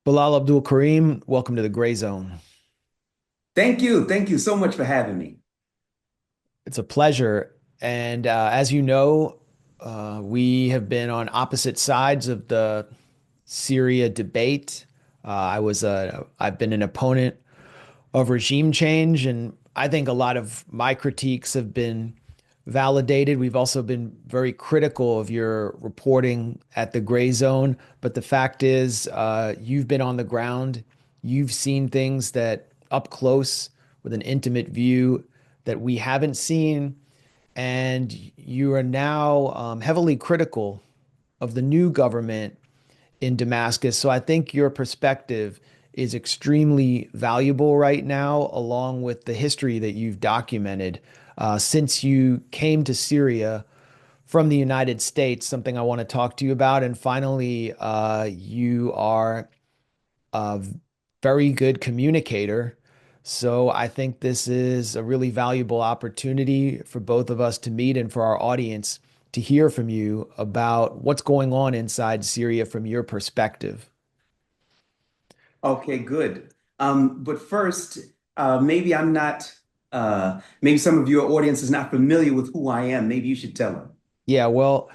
Bilal Abdul Kareem, welcome to the Grayzone. Thank you. Thank you so much for having me. It's a pleasure. And as you know, we have been on opposite sides of the Syria debate. I've been an opponent of regime change, and I think a lot of my critiques have been validated. We've also been very critical of your reporting at the Gray Zone, but the fact is, you've been on the ground, you've seen things that up close with an intimate view that we haven't seen, and you are now heavily critical of the new government in Damascus. So I think your perspective is extremely valuable right now, along with the history that you've documented since you came to Syria from the United States, something I want to talk to you about. And finally, you are a very good communicator. So I think this is a really valuable opportunity for both of us to meet and for our audience to hear from you about what's going on inside Syria from your perspective. Okay, good. But first, maybe I'm not, maybe some of your audience is not familiar with who I am. Maybe you should tell them. Yeah, well,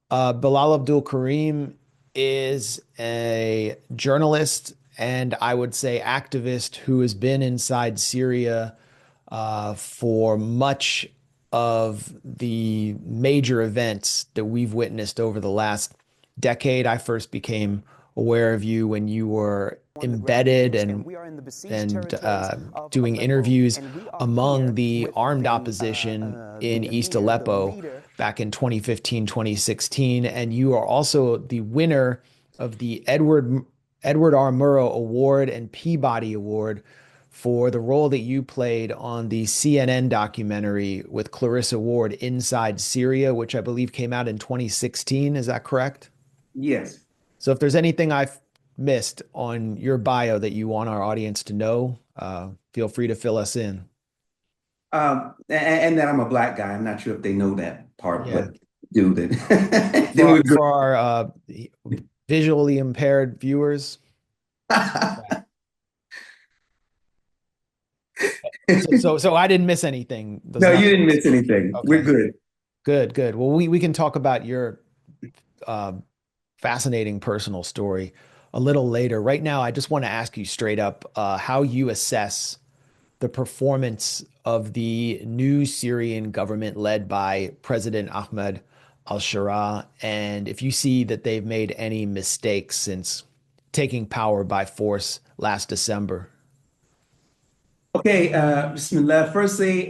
Bilal Abdul Kareem is a journalist and I would say activist who has been inside Syria for much of the major events that we've witnessed over the last decade. I first became aware of you when you were embedded and doing interviews among the armed opposition in East Aleppo back in 2015, 2016. And you are also the winner of the Edward R. Murrow Award and Peabody Award for the role that you played on the CNN documentary with Clarissa Ward, Inside Syria, which I believe came out in 2016. Is that correct? Yes. So if there's anything I've missed on your bio that you want our audience to know, feel free to fill us in. And that I'm a black guy. I'm not sure if they know that part, Yeah. but do that. Then For we're for our visually impaired viewers. good. So I didn't miss anything. There's No, you nothing. didn't miss anything. We're Okay. good. Good, good. Well, we can talk about your uh, fascinating personal story a little later. Right now, I just want to ask you straight up how you assess the performance of the new Syrian government led by President Ahmad Al-Sharaa, and if you see that they've made any mistakes since taking power by force last December. Okay, Bismillah. Firstly,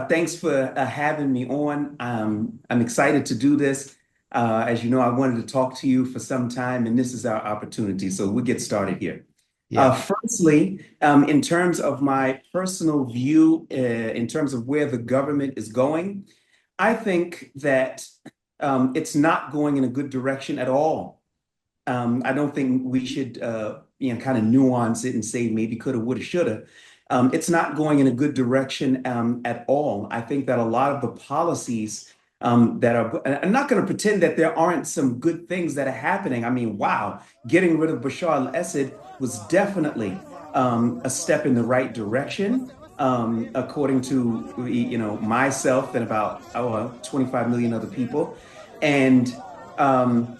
thanks for having me on. I'm excited to do this. As you know, I wanted to talk to you for some time, and this is our opportunity. So we'll get started here. Yeah. Firstly, in terms of my personal view, in terms of where the government is going, I think that it's not going in a good direction at all. I don't think we should, kind of nuance it and say maybe coulda, woulda, shoulda. It's not going in a good direction at all. I think that a lot of the policies that are, I'm not going to pretend that there aren't some good things that are happening. I mean, wow, getting rid of Bashar al-Assad was definitely a step in the right direction, according to, myself and about 25 million other people. And um,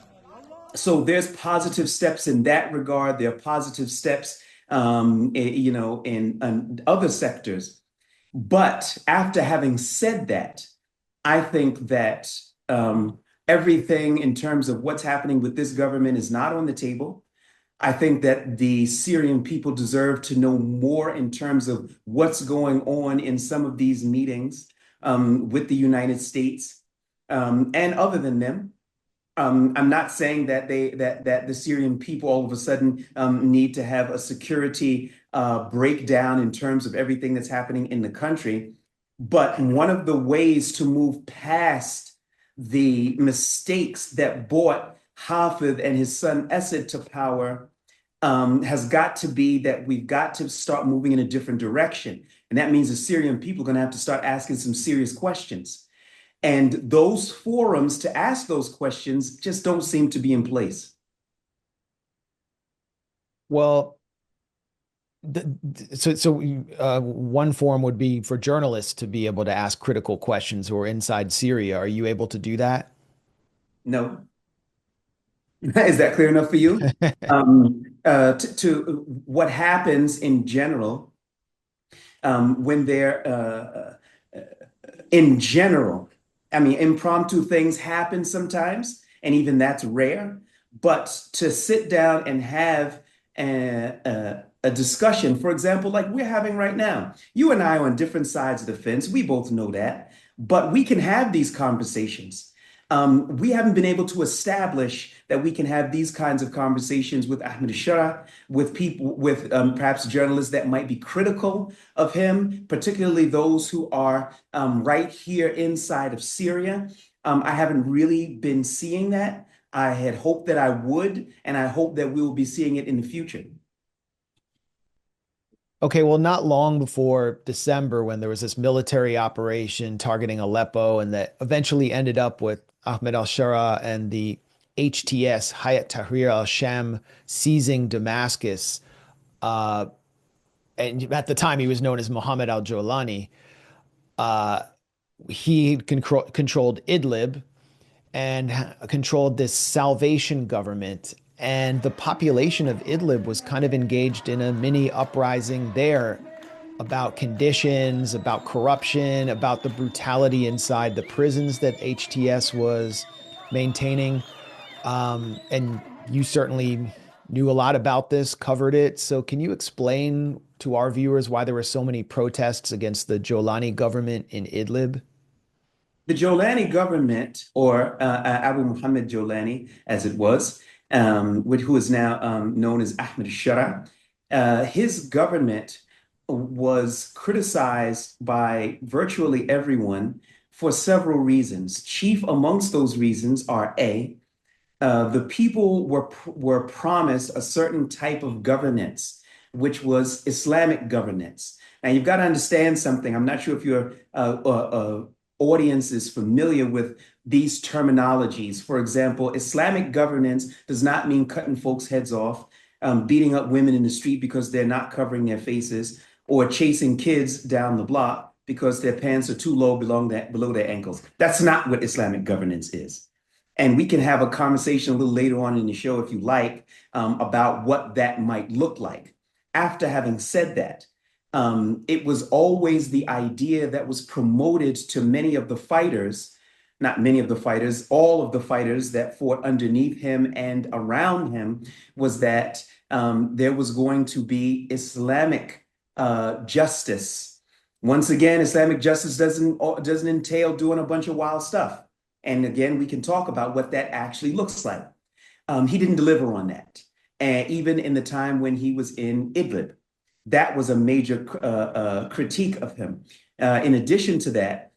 so there's positive steps in that regard. There are positive steps, in other sectors. But after having said that, I think that everything in terms of what's happening with this government is not on the table. I think that the Syrian people deserve to know more in terms of what's going on in some of these meetings with the United States and other than them. I'm not saying that that the Syrian people all of a sudden need to have a security breakdown in terms of everything that's happening in the country, but one of the ways to move past the mistakes that brought Hafez and his son Assad to power has got to be that we've got to start moving in a different direction, and that means the Syrian people are going to have to start asking some serious questions. And those forums to ask those questions just don't seem to be in place. Well, one form would be for journalists to be able to ask critical questions who are inside Syria. Are you able to do that? No. Is that clear enough for you? To what happens in general when they're in general, I mean, impromptu things happen sometimes, and even that's rare. But to sit down and have a discussion, for example, like we're having right now, you and I are on different sides of the fence. We both know that, but we can have these conversations. We haven't been able to establish that we can have these kinds of conversations with Ahmad Al-Sharaa, with people, with perhaps journalists that might be critical of him, particularly those who are right here inside of Syria. I haven't really been seeing that. I had hoped that I would, and I hope that we will be seeing it in the future. Okay, well, not long before December, when there was this military operation targeting Aleppo, and that eventually ended up with Ahmed al-Sharaa and the HTS, Hayat Tahrir al-Sham, seizing Damascus. Uh, and at the time, he was known as Mohammed Al-Jolani. Uh, he controlled Idlib and controlled this salvation government. And the population of Idlib was kind of engaged in a mini uprising there about conditions, about corruption, about the brutality inside the prisons that HTS was maintaining. And you certainly knew a lot about this, covered it. So, can you explain to our viewers why there were so many protests against the Jolani government in Idlib? The Jolani government, or Abu Muhammad Jolani, as it was, who is now known as Ahmad Al-Sharaa, his government was criticized by virtually everyone for several reasons. Chief amongst those reasons are A, the people were promised a certain type of governance, which was Islamic governance. Now you've got to understand something. I'm not sure if your audience is familiar with these terminologies. For example, Islamic governance does not mean cutting folks' heads off, beating up women in the street because they're not covering their faces, or chasing kids down the block because their pants are too low below their ankles. That's not what Islamic governance is. And we can have a conversation a little later on in the show, if you like, about what that might look like. After having said that, it was always the idea that was promoted to many of the fighters, not many of the fighters, all of the fighters that fought underneath him and around him, was that there was going to be Islamic justice. Once again, Islamic justice doesn't entail doing a bunch of wild stuff. And again, we can talk about what that actually looks like. He didn't deliver on that. And even in the time when he was in Idlib, that was a major critique of him. In addition to that,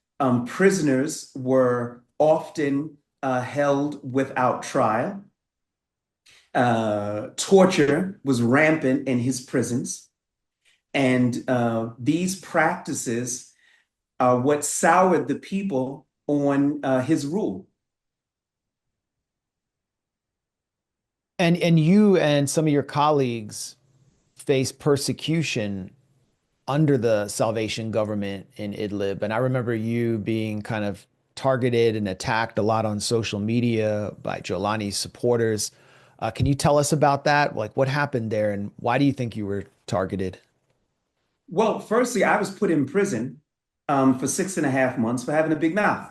prisoners were often held without trial. Torture was rampant in his prisons. And these practices are what soured the people on his rule. And you and some of your colleagues face persecution under the Salvation government in Idlib. And I remember you being kind of targeted and attacked a lot on social media by Jolani's supporters. Can you tell us about that? Like what happened there and why do you think you were targeted? Well, firstly, I was put in prison for 6.5 months for having a big mouth.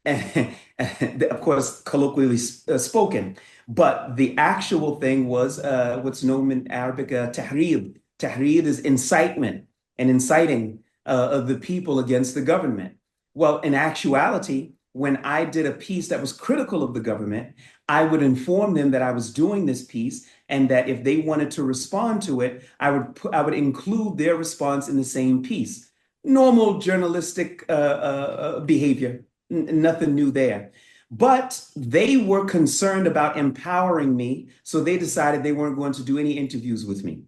Of course, colloquially spoken. But the actual thing was what's known in Arabic, tahrir. Tahrir is incitement and inciting of the people against the government. Well, in actuality, when I did a piece that was critical of the government, I would inform them that I was doing this piece and that if they wanted to respond to it, I would include their response in the same piece. Normal journalistic behavior, nothing new there. But they were concerned about empowering me, so they decided they weren't going to do any interviews with me.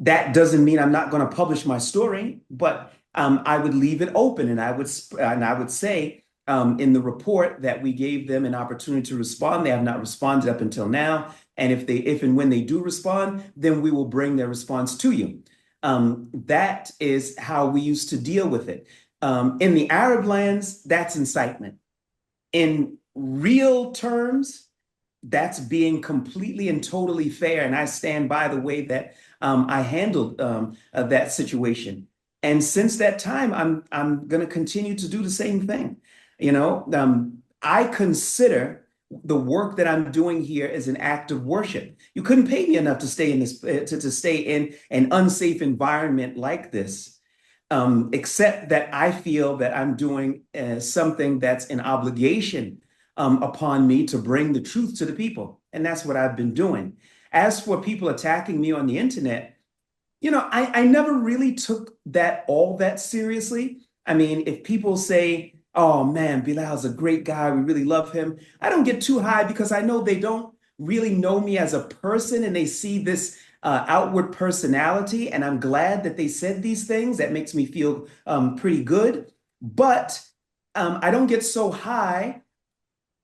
That doesn't mean I'm not going to publish my story, but I would leave it open, and I would say in the report that we gave them an opportunity to respond. They have not responded up until now, And if and when they do respond, then we will bring their response to you. That is how we used to deal with it. In the Arab lands, that's incitement. In real terms, that's being completely and totally fair. And I stand by the way that I handled that situation. And since that time, I'm going to continue to do the same thing. I consider the work that I'm doing here as an act of worship. You couldn't pay me enough to stay in this to stay in an unsafe environment like this, except that I feel that I'm doing something that's an obligation upon me to bring the truth to the people. And that's what I've been doing. As for people attacking me on the internet, I never really took that all that seriously. I mean, if people say, oh man, Bilal's a great guy, we really love him, I don't get too high because I know they don't really know me as a person and they see this outward personality. And I'm glad that they said these things. That makes me feel pretty good. But I don't get so high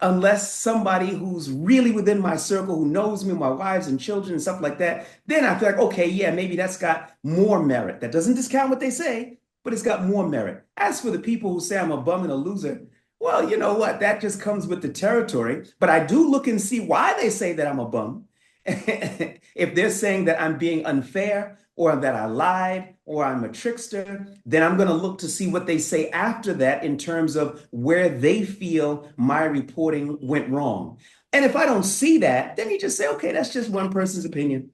unless somebody who's really within my circle, who knows me, my wives and children and stuff like that, then I feel like, okay, yeah, maybe that's got more merit. That doesn't discount what they say, but it's got more merit. As for the people who say I'm a bum and a loser, well, you know what? That just comes with the territory. But I do look and see why they say that I'm a bum. If they're saying that I'm being unfair or that I lied or I'm a trickster, then I'm going to look to see what they say after that in terms of where they feel my reporting went wrong. And if I don't see that, then you just say, okay, that's just one person's opinion.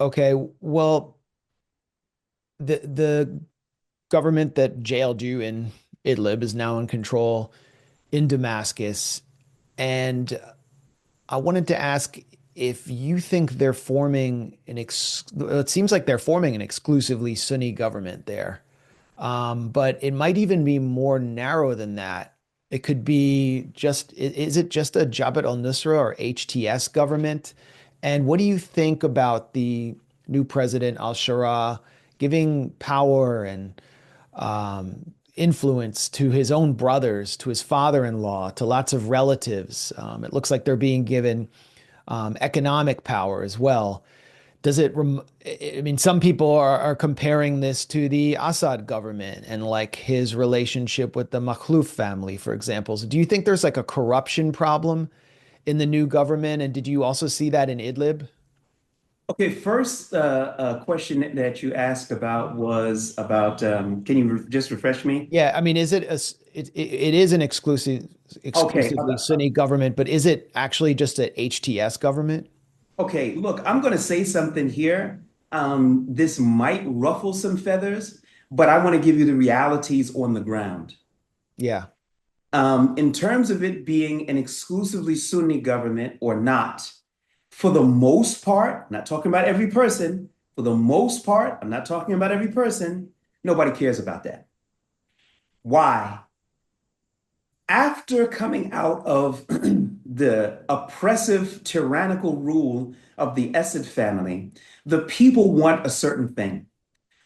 Okay, well, the government that jailed you in Idlib is now in control in Damascus. And I wanted to ask if you think they're forming it seems like they're forming an exclusively Sunni government there. But it might even be more narrow than that. It could be is it just a Jabhat al-Nusra or HTS government? And what do you think about the new president al-Sharaa giving power and influence to his own brothers, to his father-in-law, to lots of relatives? It looks like they're being given economic power as well. I mean, some people are comparing this to the Assad government and like his relationship with the Makhlouf family, for example. So do you think there's like a corruption problem in the new government? And did you also see that in Idlib? Okay, first question that you asked about was about, can you just refresh me? Yeah, I mean, it is an Okay, exclusively Sunni government, but is it actually just a HTS government? okay, look, I'm going to say something here. This might ruffle some feathers, but I want to give you the realities on the ground. Yeah. In terms of it being an exclusively Sunni government or not, for the most part, I'm not talking about every person, for the most part, I'm not talking about every person, nobody cares about that. Why? After coming out of the oppressive, tyrannical rule of the Assad family, the people want a certain thing.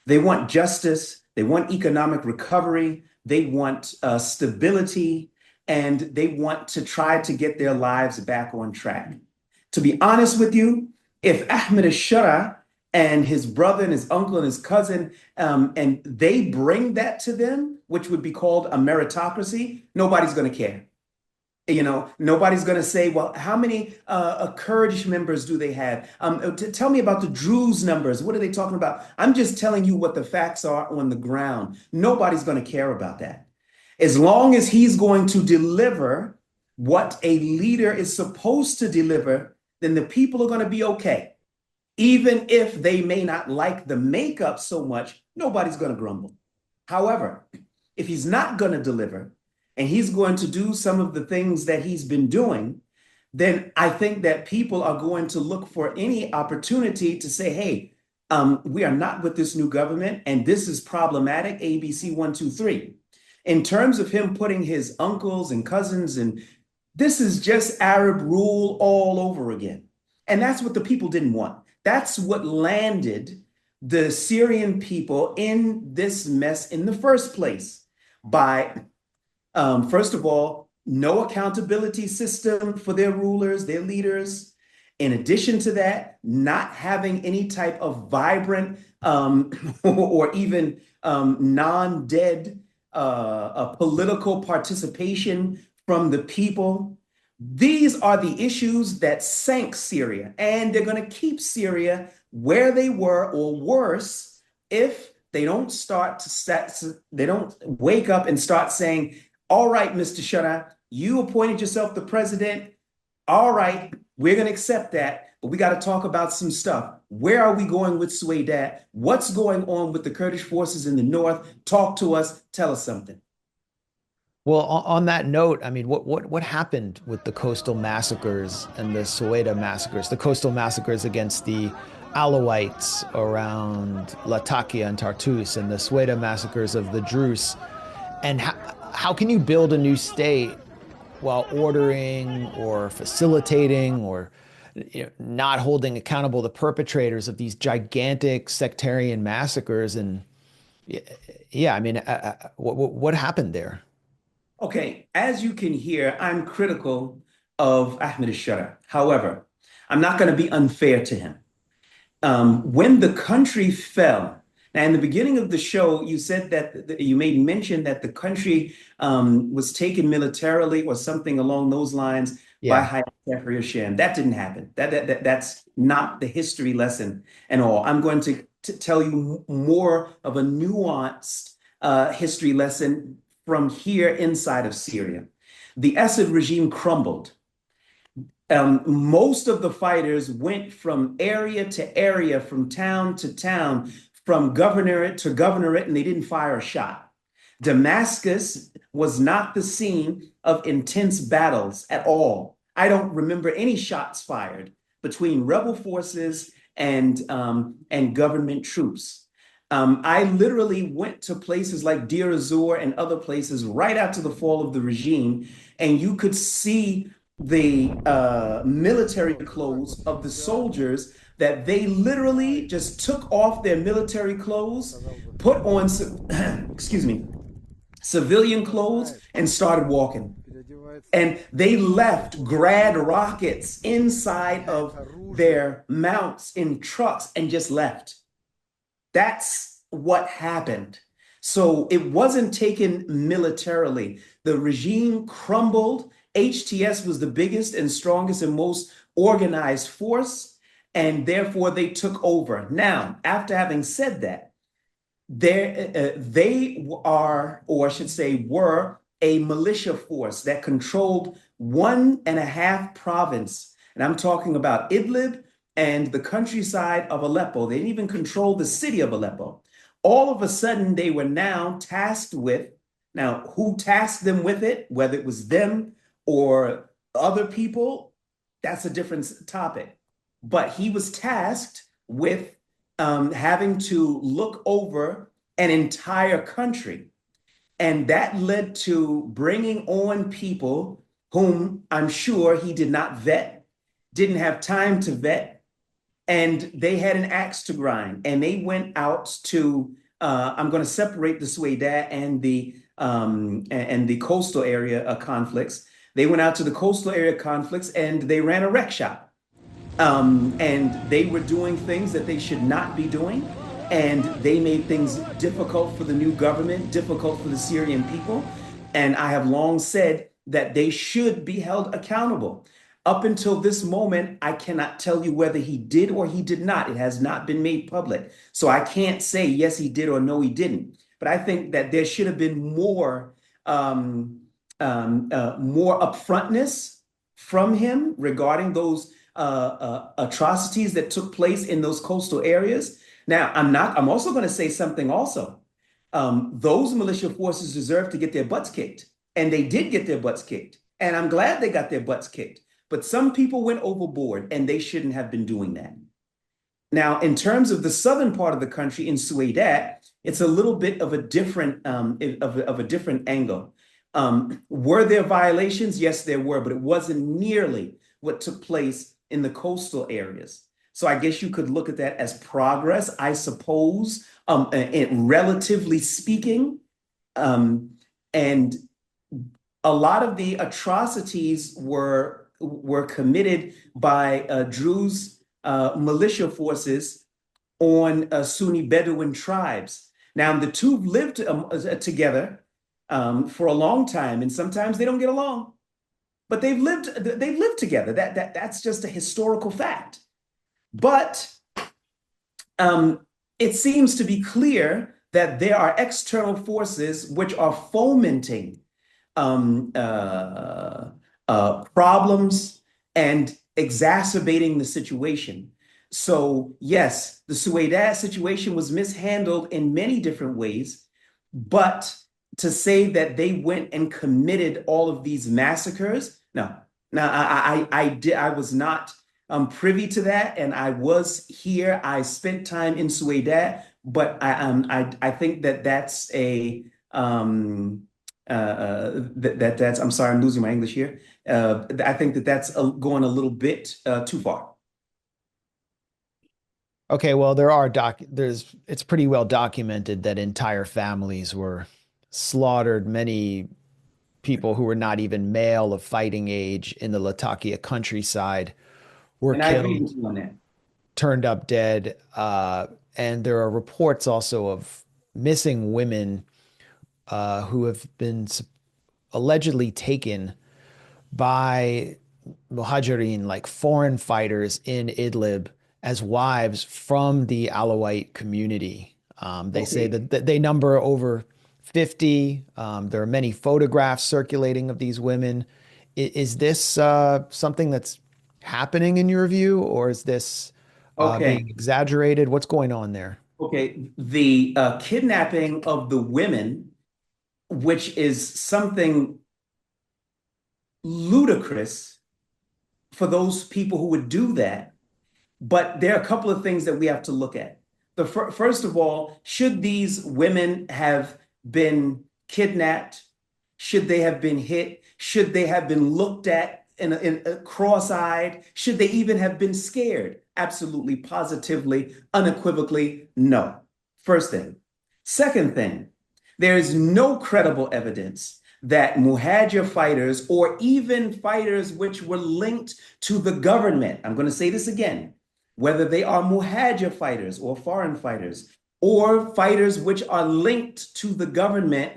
They want justice, they want economic recovery, they want stability, and they want to try to get their lives back on track. To be honest with you, if Ahmad Al-Sharaa and his brother and his uncle and his cousin, and they bring that to them, which would be called a meritocracy, nobody's going to care. Nobody's going to say, well, how many Kurdish members do they have? Tell me about the Druze numbers. What are they talking about? I'm just telling you what the facts are on the ground. Nobody's going to care about that. As long as he's going to deliver what a leader is supposed to deliver, then the people are going to be okay. Even if they may not like the makeup so much, nobody's going to grumble. However, if he's not going to deliver and he's going to do some of the things that he's been doing, then I think that people are going to look for any opportunity to say, hey, we are not with this new government and this is problematic, ABC 1, 2, 3. In terms of him putting his uncles and cousins, and this is just Arab rule all over again. And that's what the people didn't want. That's what landed the Syrian people in this mess in the first place by, first of all, no accountability system for their rulers, their leaders. In addition to that, not having any type of vibrant or even non-dead political participation from the people. These are the issues that sank Syria, and they're going to keep Syria where they were or worse if they don't they don't wake up and start saying, all right, Mr. Sharaa, you appointed yourself the president. All right, we're going to accept that, but we got to talk about some stuff. Where are we going with Suedat? What's going on with the Kurdish forces in the north? Talk to us. Tell us something. Well, on that note, I mean, what happened with the coastal massacres and the Soweto massacres, the coastal massacres against the Alawites around Latakia and Tartus, and the Soweto massacres of the Druze? And how can you build a new state while ordering or facilitating or not holding accountable the perpetrators of these gigantic sectarian massacres? And yeah, I mean, what happened there? Okay, as you can hear, I'm critical of Ahmad Al-Sharaa. However, I'm not going to be unfair to him. When the country fell, now in the beginning of the show, you said that you made mention that the country was taken militarily or something along those lines by Yeah. Hayat Sham. That didn't happen. That's not the history lesson and all. I'm going to tell you more of a nuanced history lesson from here inside of Syria. The Assad regime crumbled. Most of the fighters went from area to area, from town to town, from governorate to governorate, and they didn't fire a shot. Damascus was not the scene of intense battles at all. I don't remember any shots fired between rebel forces and government troops. I literally went to places like Deir ez-Zor and other places right after the fall of the regime, and you could see the military clothes of the soldiers that they literally just took off their military clothes, put on, excuse me, civilian clothes, and started walking. And they left grad rockets inside of their mounts in trucks and just left. That's what happened. So it wasn't taken militarily. The regime crumbled. HTS was the biggest and strongest and most organized force, and therefore they took over. Now, after having said that, they are, or I should say, were a militia force that controlled 1.5 province. And I'm talking about Idlib and the countryside of Aleppo. They didn't even control the city of Aleppo. All of a sudden, they were now tasked with, now who tasked them with it, whether it was them or other people, that's a different topic. But he was tasked with having to look over an entire country. And that led to bringing on people whom I'm sure he did not vet, didn't have time to vet, and they had an axe to grind. And they went out to, I'm going to separate the Suedat and the coastal area conflicts. They went out to the coastal area conflicts and they ran a wreck shop. And they were doing things that they should not be doing. And they made things difficult for the new government, difficult for the Syrian people. And I have long said that they should be held accountable. Up until this moment, I cannot tell you whether he did or he did not. It has not been made public. So I can't say yes, he did or no, he didn't. But I think that there should have been more upfrontness from him regarding those atrocities that took place in those coastal areas. Now, I'm also going to say something also. Those militia forces deserve to get their butts kicked, and they did get their butts kicked. And I'm glad they got their butts kicked. But some people went overboard, and they shouldn't have been doing that. Now, in terms of the southern part of the country in Suedat, it's a little bit of a different angle. Were there violations? Yes, there were, but it wasn't nearly what took place in the coastal areas. So I guess you could look at that as progress, I suppose, relatively speaking. And a lot of the atrocities were committed by Druze militia forces on Sunni Bedouin tribes. Now, the two lived together for a long time, and sometimes they don't get along, but they've lived together. That's just a historical fact. But it seems to be clear that there are external forces which are fomenting um, uh, problems and exacerbating the situation. So, yes, the Suedas situation was mishandled in many different ways, but to say that they went and committed all of these massacres, no. Now, I was not privy to that, and I was here. I spent time in Suedas, but I think that that's a that's I'm sorry, I'm losing my English here. I think that that's going a little bit too far. Okay, well, there's it's pretty well documented that entire families were slaughtered. Many people who were not even male of fighting age in the Latakia countryside were And I agree with killed, you on that. turned up dead. And there are reports also of missing women who have been allegedly taken by Muhajirin, like foreign fighters in Idlib, as wives from the Alawite community. They say Okay. that they number over 50. There are many photographs circulating of these women. Is this something that's happening in your view, or is this being Okay. exaggerated? What's going on there? Okay. The kidnapping of the women, which is something ludicrous for those people who would do that. But there are a couple of things that we have to look at. First of all, should these women have been kidnapped? Should they have been hit? Should they have been looked at in cross-eyed? Should they even have been scared? Absolutely, positively, unequivocally, no. First thing. Second thing, there is no credible evidence that Mujahid fighters or even fighters which were linked to the government, I'm going to say this again, whether they are Mujahid fighters or foreign fighters or fighters which are linked to the government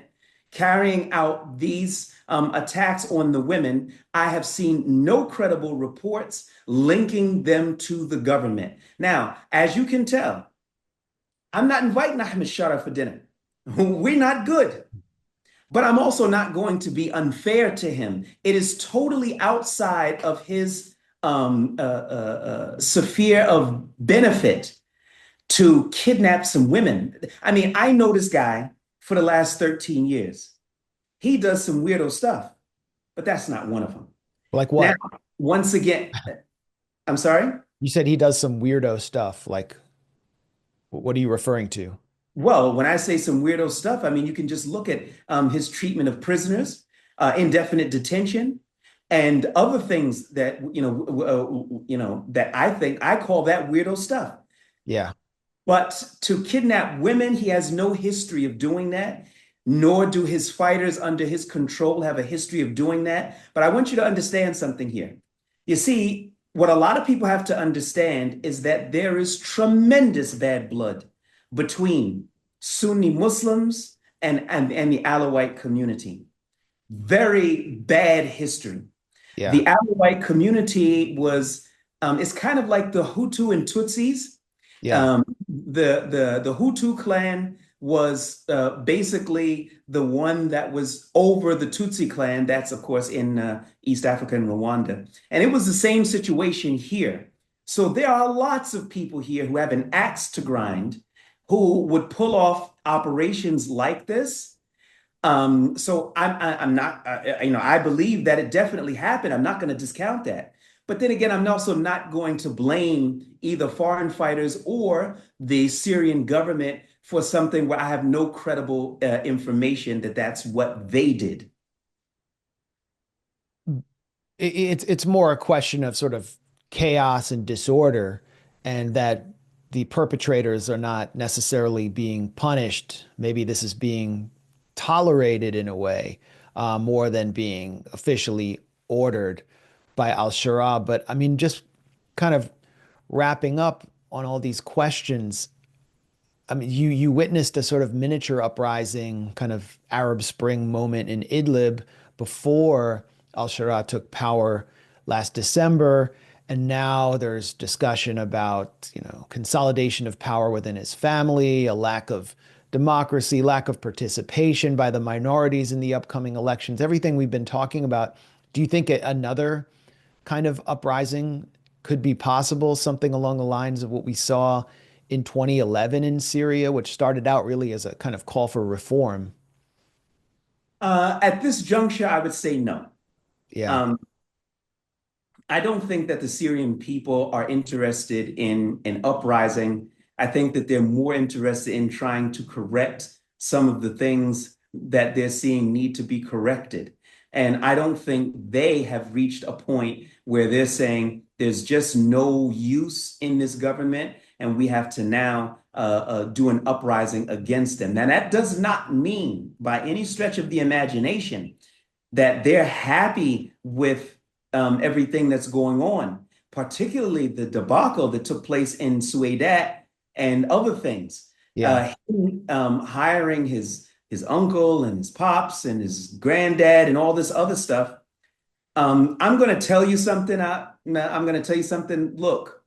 carrying out these attacks on the women, I have seen no credible reports linking them to the government. Now, as you can tell, I'm not inviting Ahmad Al-Sharaa for dinner. We're not good. But I'm also not going to be unfair to him. It is totally outside of his sphere of benefit to kidnap some women. I mean, I know this guy for the last 13 years. He does some weirdo stuff, but that's not one of them. Like Now, what? once again, I'm sorry. You said he does some weirdo stuff. Like, what are you referring to? Well, when I say some weirdo stuff, I mean you can just look at his treatment of prisoners, indefinite detention, and other things that that I call that weirdo stuff. Yeah. But to kidnap women, he has no history of doing that, nor do his fighters under his control have a history of doing that. But I want you to understand something here. You see, what a lot of people have to understand is that there is tremendous bad blood between Sunni Muslims and the Alawite community. Very bad history. Yeah. The Alawite community was, it's kind of like the Hutu and Tutsis. Yeah. The Hutu clan was basically the one that was over the Tutsi clan. That's, of course, in East Africa and Rwanda. And it was the same situation here. So there are lots of people here who have an axe to grind who would pull off operations like this. So I'm not, I believe that it definitely happened. I'm not going to discount that. But then again, I'm also not going to blame either foreign fighters or the Syrian government for something where I have no credible information that that's what they did. It's more a question of sort of chaos and disorder, and that the perpetrators are not necessarily being punished. Maybe this is being tolerated in a way. more than being officially ordered by al-Sharaa. But I mean, just kind of wrapping up on all these questions. I mean, you witnessed a sort of miniature uprising, kind of Arab Spring moment in Idlib before al-Sharaa took power last December. And now there's discussion about, consolidation of power within his family, a lack of democracy, lack of participation by the minorities in the upcoming elections, everything we've been talking about. Do you think another kind of uprising could be possible, something along the lines of what we saw in 2011 in Syria, which started out really as a kind of call for reform? At this juncture, I would say no. Yeah. Um, I don't think that the Syrian people are interested in an uprising. I think that they're more interested in trying to correct some of the things that they're seeing need to be corrected. And I don't think they have reached a point where they're saying there's just no use in this government and we have to now do an uprising against them. Now, that does not mean by any stretch of the imagination that they're happy with everything that's going on, particularly the debacle that took place in Suedat and other things. Yeah. Hiring his uncle and his pops and his granddad and all this other stuff. I'm going to tell you something. I'm going to tell you something. Look,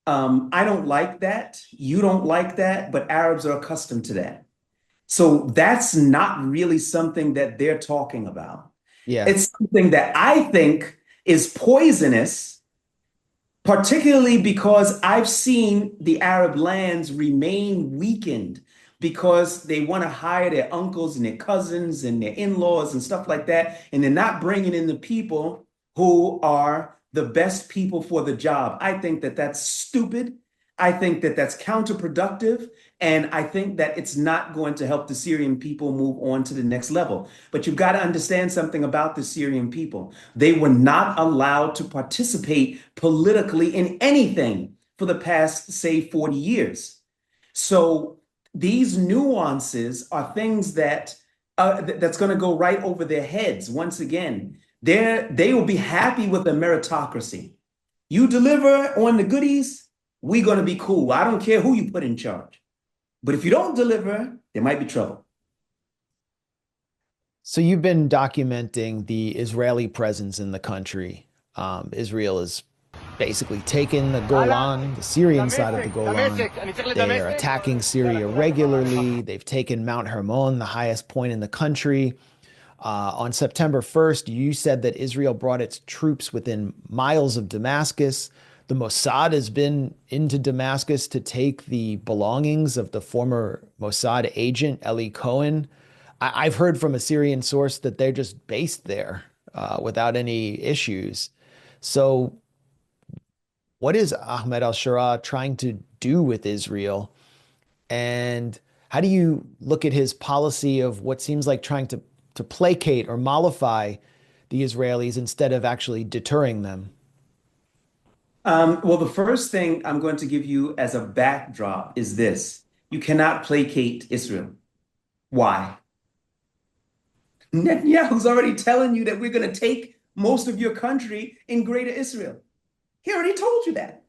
I don't like that. You don't like that, but Arabs are accustomed to that. So that's not really something that they're talking about. Yeah. It's something that I think is poisonous, particularly because I've seen the Arab lands remain weakened because they want to hire their uncles and their cousins and their in-laws and stuff like that. And they're not bringing in the people who are the best people for the job. I think that that's stupid. I think that that's counterproductive. And I think that it's not going to help the Syrian people move on to the next level. But you've got to understand something about the Syrian people. They were not allowed to participate politically in anything for the past, say, 40 years. So these nuances are things that that's going to go right over their heads. Once again, they will be happy with a meritocracy. You deliver on the goodies, we're going to be cool. I don't care who you put in charge. But if you don't deliver, there might be trouble. So you've been documenting the Israeli presence in the country. Israel has basically taken the Golan, the Syrian side of the Golan. They are attacking Syria regularly. They've taken Mount Hermon, the highest point in the country. On September 1st, you said that Israel brought its troops within miles of Damascus. The Mossad has been into Damascus to take the belongings of the former Mossad agent, Eli Cohen. I've heard from a Syrian source that they're just based there without any issues. So, what is Ahmad Al-Sharaa trying to do with Israel? And how do you look at his policy of what seems like trying to placate or mollify the Israelis instead of actually deterring them? Well, the first thing I'm going to give you as a backdrop is this. You cannot placate Israel. Why? Netanyahu's already telling you that we're going to take most of your country in Greater Israel. He already told you that.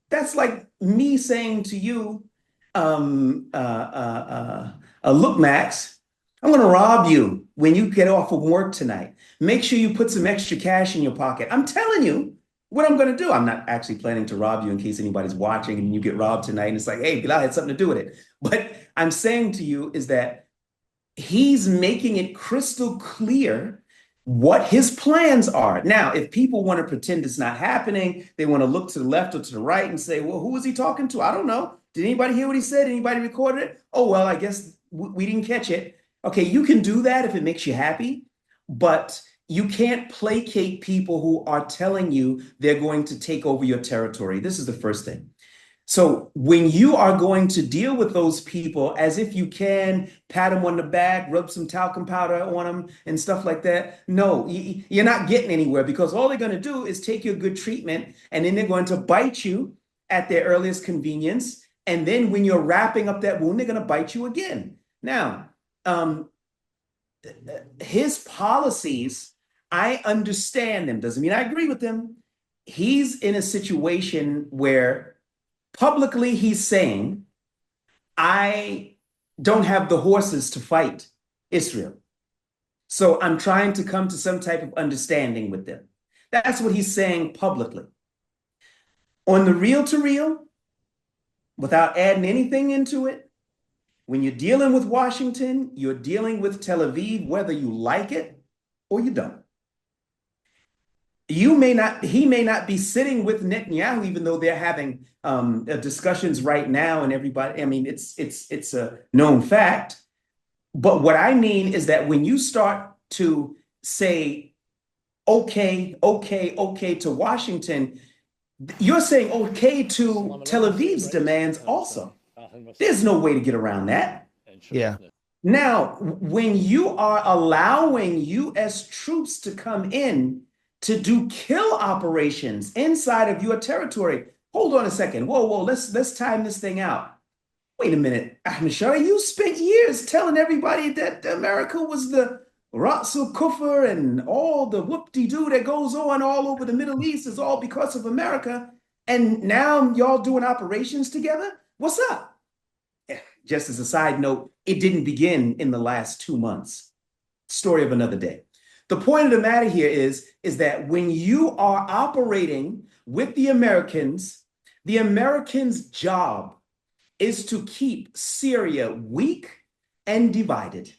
That's like me saying to you, look, Max, I'm going to rob you when you get off of work tonight. Make sure you put some extra cash in your pocket. I'm telling you what I'm going to do. I'm not actually planning to rob you in case anybody's watching and you get robbed tonight. And it's like, hey, Bilal had something to do with it. But I'm saying to you is that he's making it crystal clear what his plans are. Now, if people want to pretend it's not happening, they want to look to the left or to the right and say, well, who was he talking to? I don't know. Did anybody hear what he said? Anybody recorded it? Oh, well, I guess we didn't catch it. Okay, you can do that if it makes you happy, but you can't placate people who are telling you they're going to take over your territory. This is the first thing. So when you are going to deal with those people as if you can pat them on the back, rub some talcum powder on them and stuff like that, no, you're not getting anywhere because all they're going to do is take your good treatment and then they're going to bite you at their earliest convenience. And then when you're wrapping up that wound, they're going to bite you again. Now, his policies, I understand them. Doesn't mean I agree with them. He's in a situation where publicly he's saying, I don't have the horses to fight Israel. So I'm trying to come to some type of understanding with them. That's what he's saying publicly. On the real to real, without adding anything into it, when you're dealing with Washington, you're dealing with Tel Aviv, whether you like it or you don't. He may not be sitting with Netanyahu, even though they're having discussions right now, and everybody, I mean, it's a known fact. But what I mean is that when you start to say, okay, okay, okay to Washington, you're saying okay to Tel Aviv's demands also. There's no way to get around that. Yeah. Now, when you are allowing US troops to come in to do kill operations inside of your territory, hold on a second. Whoa, let's time this thing out. Wait a minute, Ahmad Sharaa, you spent years telling everybody that America was the Ratsul Kufr and all the whoop-de-doo that goes on all over the Middle East is all because of America. And now y'all doing operations together? What's up? Just as a side note, it didn't begin in the last 2 months. Story of another day. The point of the matter here is that when you are operating with the Americans' job is to keep Syria weak and divided.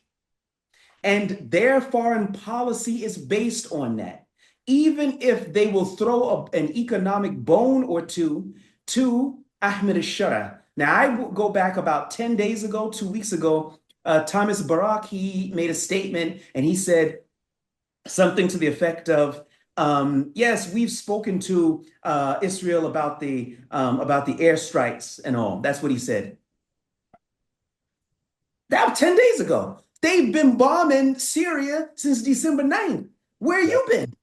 And their foreign policy is based on that. Even if they will throw an economic bone or two to Ahmad Al-Sharaa. Now, I will go back about 10 days ago, 2 weeks ago, Thomas Barak, he made a statement and he said something to the effect of, yes, we've spoken to Israel about the airstrikes and all. That's what he said. That was 10 days ago. They've been bombing Syria since December 9th. Where you been?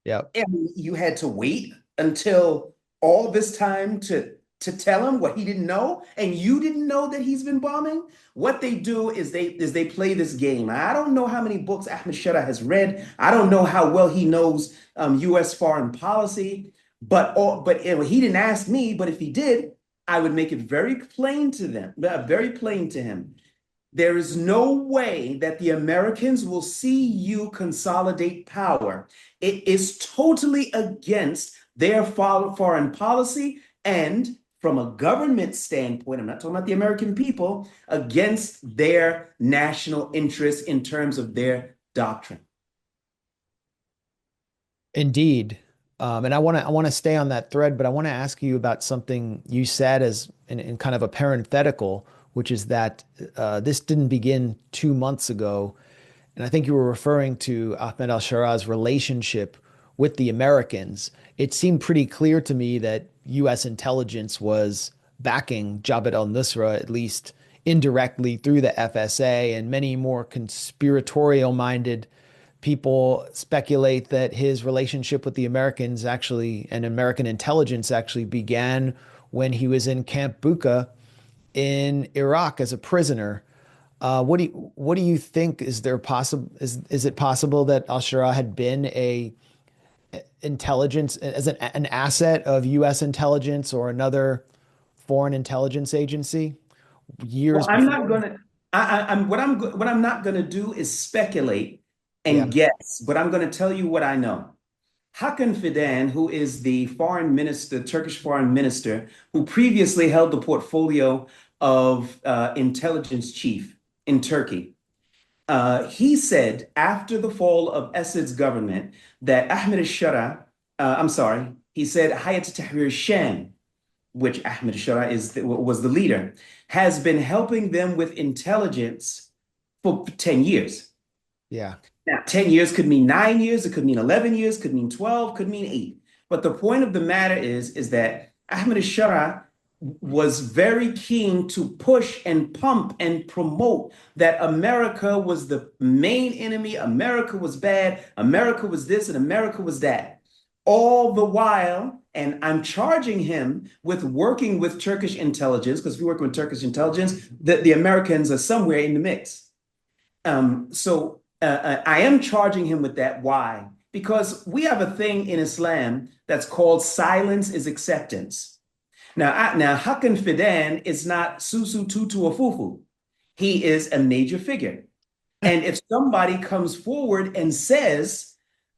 Yeah. And you had to wait until all this time to tell him what he didn't know, and you didn't know that he's been bombing. What they do is they play this game. I don't know how many books Ahmad Sharaa has read. I don't know how well he knows U.S. foreign policy, but he didn't ask me. But if he did, I would make it very plain to them, very plain to him. There is no way that the Americans will see you consolidate power. It is totally against their foreign policy and, from a government standpoint, I'm not talking about the American people, against their national interests in terms of their doctrine. Indeed. And I want to stay on that thread, but I want to ask you about something you said as in kind of a parenthetical, which is that this didn't begin 2 months ago. And I think you were referring to Ahmad Al-Sharaa's relationship with the Americans. It seemed pretty clear to me that U.S. intelligence was backing Jabhat al-Nusra, at least indirectly through the FSA, and many more conspiratorial-minded people speculate that his relationship with the Americans actually, and American intelligence actually began when he was in Camp Bucca in Iraq as a prisoner. What do you think? Is it possible that Al-Sharaa had been a intelligence as an asset of U.S. intelligence or another foreign intelligence agency years Well, I'm before? not gonna. What I'm not gonna do is speculate Yeah, and guess, but I'm gonna tell you what I know. Hakan Fidan, who is the foreign minister, Turkish foreign minister, who previously held the portfolio of intelligence chief in Turkey, he said after the fall of Assad's government that Ahmed al-Sharaa, I'm sorry, he said Hayat Tahrir Sham, which Ahmed al-Sharaa was the leader, has been helping them with intelligence for 10 years. yeah, Now, 10 years could mean 9 years, it could mean 11 years, could mean 12, could mean 8. But the point of the matter is that Ahmed al-Sharaa was very keen to push and pump and promote that America was the main enemy, America was bad, America was this, and America was that. All the while, and I'm charging him with working with Turkish intelligence, because if you work with Turkish intelligence, the Americans are somewhere in the mix. So I am charging him with that. Why? Because we have a thing in Islam that's called silence is acceptance. Now Hakan Fidan is not Susu Tutu or Fufu. He is a major figure. And if somebody comes forward and says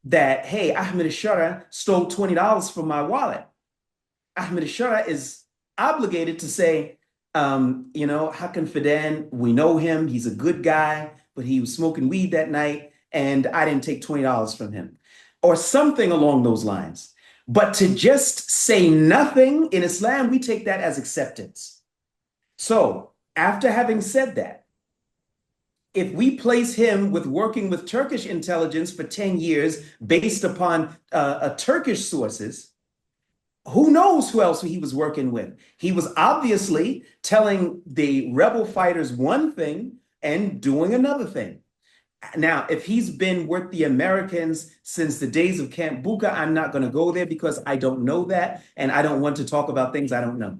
that, hey, Ahmad Al-Sharaa stole $20 from my wallet, Ahmad Al-Sharaa is obligated to say, Hakan Fidan, we know him. He's a good guy, but he was smoking weed that night, and I didn't take $20 from him, or something along those lines. But to just say nothing in Islam, we take that as acceptance. So after having said that, if we place him with working with Turkish intelligence for 10 years based upon Turkish sources, who knows who else he was working with? He was obviously telling the rebel fighters one thing and doing another thing. Now, if he's been with the Americans since the days of Camp Buka, I'm not going to go there because I don't know that, and I don't want to talk about things I don't know.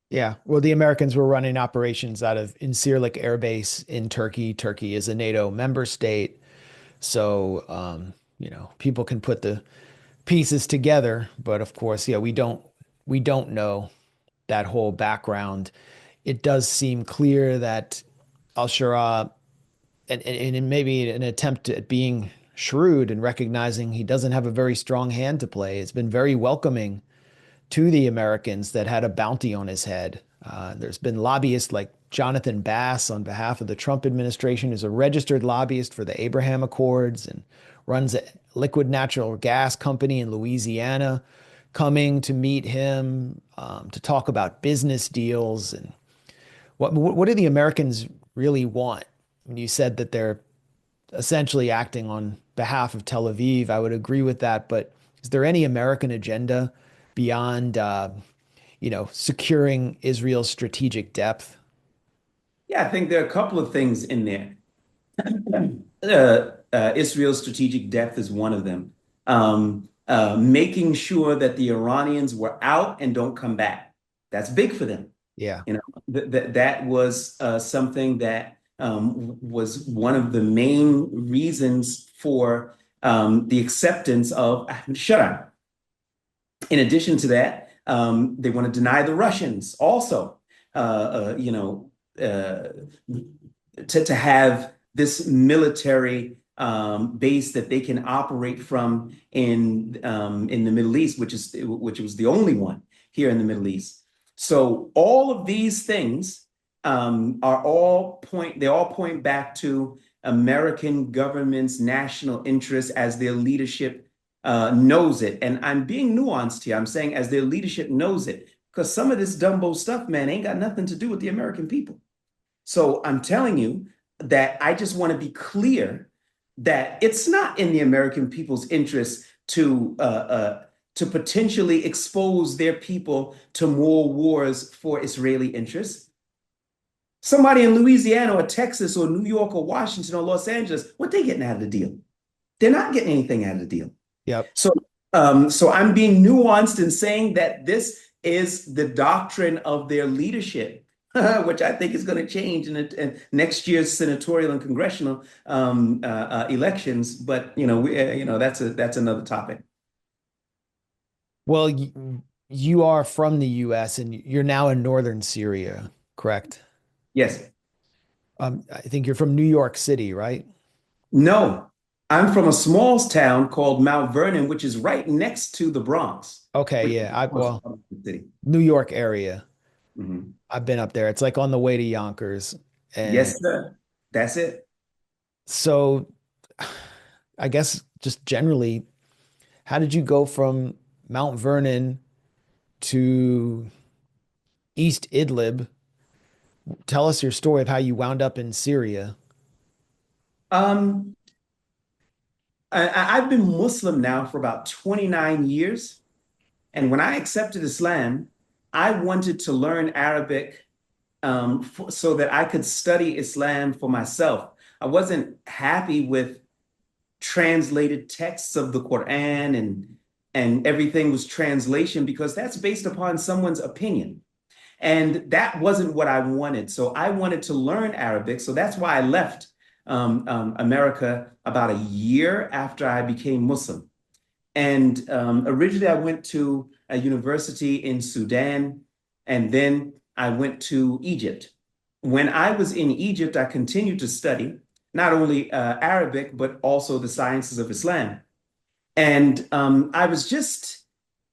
Yeah, well, the Americans were running operations out of Incirlik Air Base in Turkey. Turkey is a NATO member state, so people can put the pieces together. But of course, yeah, we don't know that whole background. It does seem clear that Al-Sharaa, and maybe an attempt at being shrewd and recognizing he doesn't have a very strong hand to play, has been very welcoming to the Americans that had a bounty on his head. There's been lobbyists like Jonathan Bass on behalf of the Trump administration, who's a registered lobbyist for the Abraham Accords and runs a liquid natural gas company in Louisiana, coming to meet him to talk about business deals. And what do the Americans really want? When you said that they're essentially acting on behalf of Tel Aviv, I would agree with that. But is there any American agenda beyond, securing Israel's strategic depth? Yeah, I think there are a couple of things in there. Israel's strategic depth is one of them. Making sure that the Iranians were out and don't come back. That's big for them. Yeah. That was something that was one of the main reasons for the acceptance of Ahmad Sharaa. In addition to that, they want to deny the Russians also, to have this military base that they can operate from in the Middle East, which was the only one here in the Middle East. So all of these things they all point back to American government's national interest as their leadership knows it. And I'm being nuanced here. I'm saying as their leadership knows it, because some of this Dumbo stuff, man, ain't got nothing to do with the American people. So I'm telling you that I just want to be clear that it's not in the American people's interest to potentially expose their people to more wars for Israeli interests. Somebody in Louisiana or Texas or New York or Washington or Los Angeles, what they getting out of the deal? They're not getting anything out of the deal. Yep. So I'm being nuanced in saying that this is the doctrine of their leadership, which I think is going to change in next year's senatorial and congressional elections. But that's another topic. Well, you are from the U.S. and you're now in northern Syria, correct? Yes. I think you're from New York City, right? No, I'm from a small town called Mount Vernon, which is right next to the Bronx, Okay, which is yeah. the city. New York area. Mhm. I've been up there. It's like on the way to Yonkers. And Yes, sir. That's it. so I guess just generally, how did you go from Mount Vernon to East Idlib? Tell us your story of how you wound up in Syria. Um, I've been Muslim now for about 29 years. And when I accepted Islam, I wanted to learn Arabic so that I could study Islam for myself. I wasn't happy with translated texts of the Quran and everything was translation because that's based upon someone's opinion. And that wasn't what I wanted. So I wanted to learn Arabic. So that's why I left America about a year after I became Muslim. And originally, I went to a university in Sudan, and then I went to Egypt. When I was in Egypt, I continued to study not only Arabic, but also the sciences of Islam. And I was just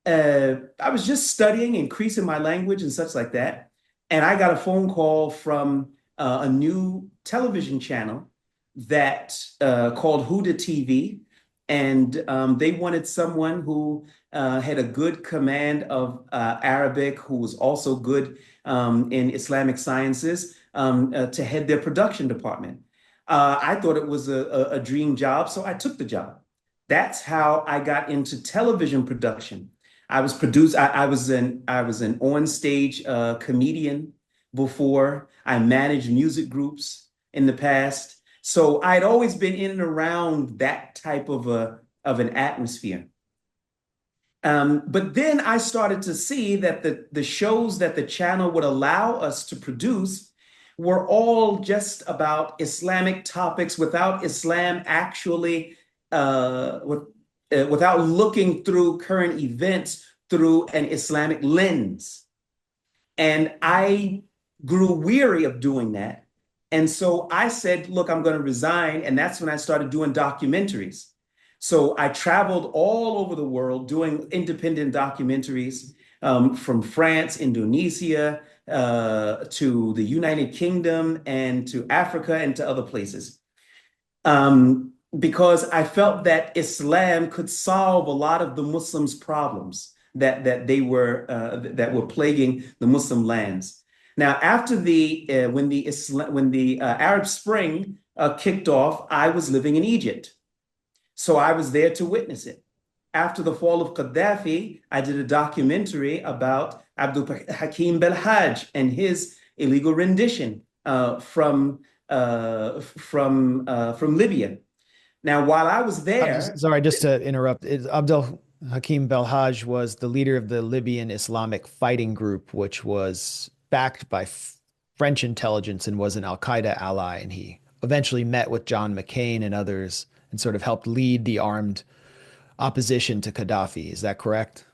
studying, increasing my language and such like that. And I got a phone call from a new television channel that called Huda TV, and they wanted someone who had a good command of Arabic, who was also good in Islamic sciences, to head their production department. I thought it was a dream job, so I took the job. That's how I got into television production. I was an on stage comedian before. I managed music groups in the past. So I'd always been in and around that type of an atmosphere. But then I started to see that the shows that the channel would allow us to produce were all just about Islamic topics without Islam actually, without looking through current events through an Islamic lens. And I grew weary of doing that. And so I said, look, I'm going to resign. And that's when I started doing documentaries. So I traveled all over the world doing independent documentaries from France, Indonesia, to the United Kingdom, and to Africa and to other places. Because I felt that Islam could solve a lot of the Muslims' problems that were plaguing the Muslim lands. Now, after when the Arab Spring kicked off, I was living in Egypt, so I was there to witness it. After the fall of Gaddafi, I did a documentary about Abdul Hakim Belhaj and his illegal rendition from Libya. Now, while I was there, Sorry, just to interrupt. Abdel Hakim Belhaj was the leader of the Libyan Islamic Fighting Group, which was backed by French intelligence and was an Al-Qaeda ally. And he eventually met with John McCain and others and sort of helped lead the armed opposition to Gaddafi. Is that correct?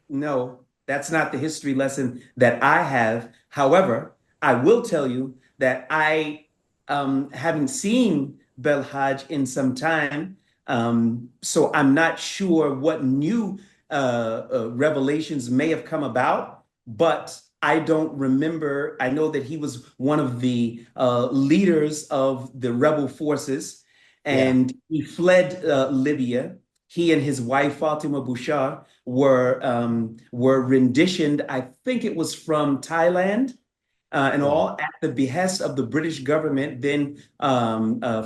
no, that's not the history lesson that I have. However, I will tell you that I haven't seen Belhaj in some time, so I'm not sure what new revelations may have come about, but I don't remember. I know that he was one of the leaders of the rebel forces, Yeah. and he fled Libya. He and his wife Fatima Bashar were renditioned. I think it was from Thailand, and Yeah. all at the behest of the British government, then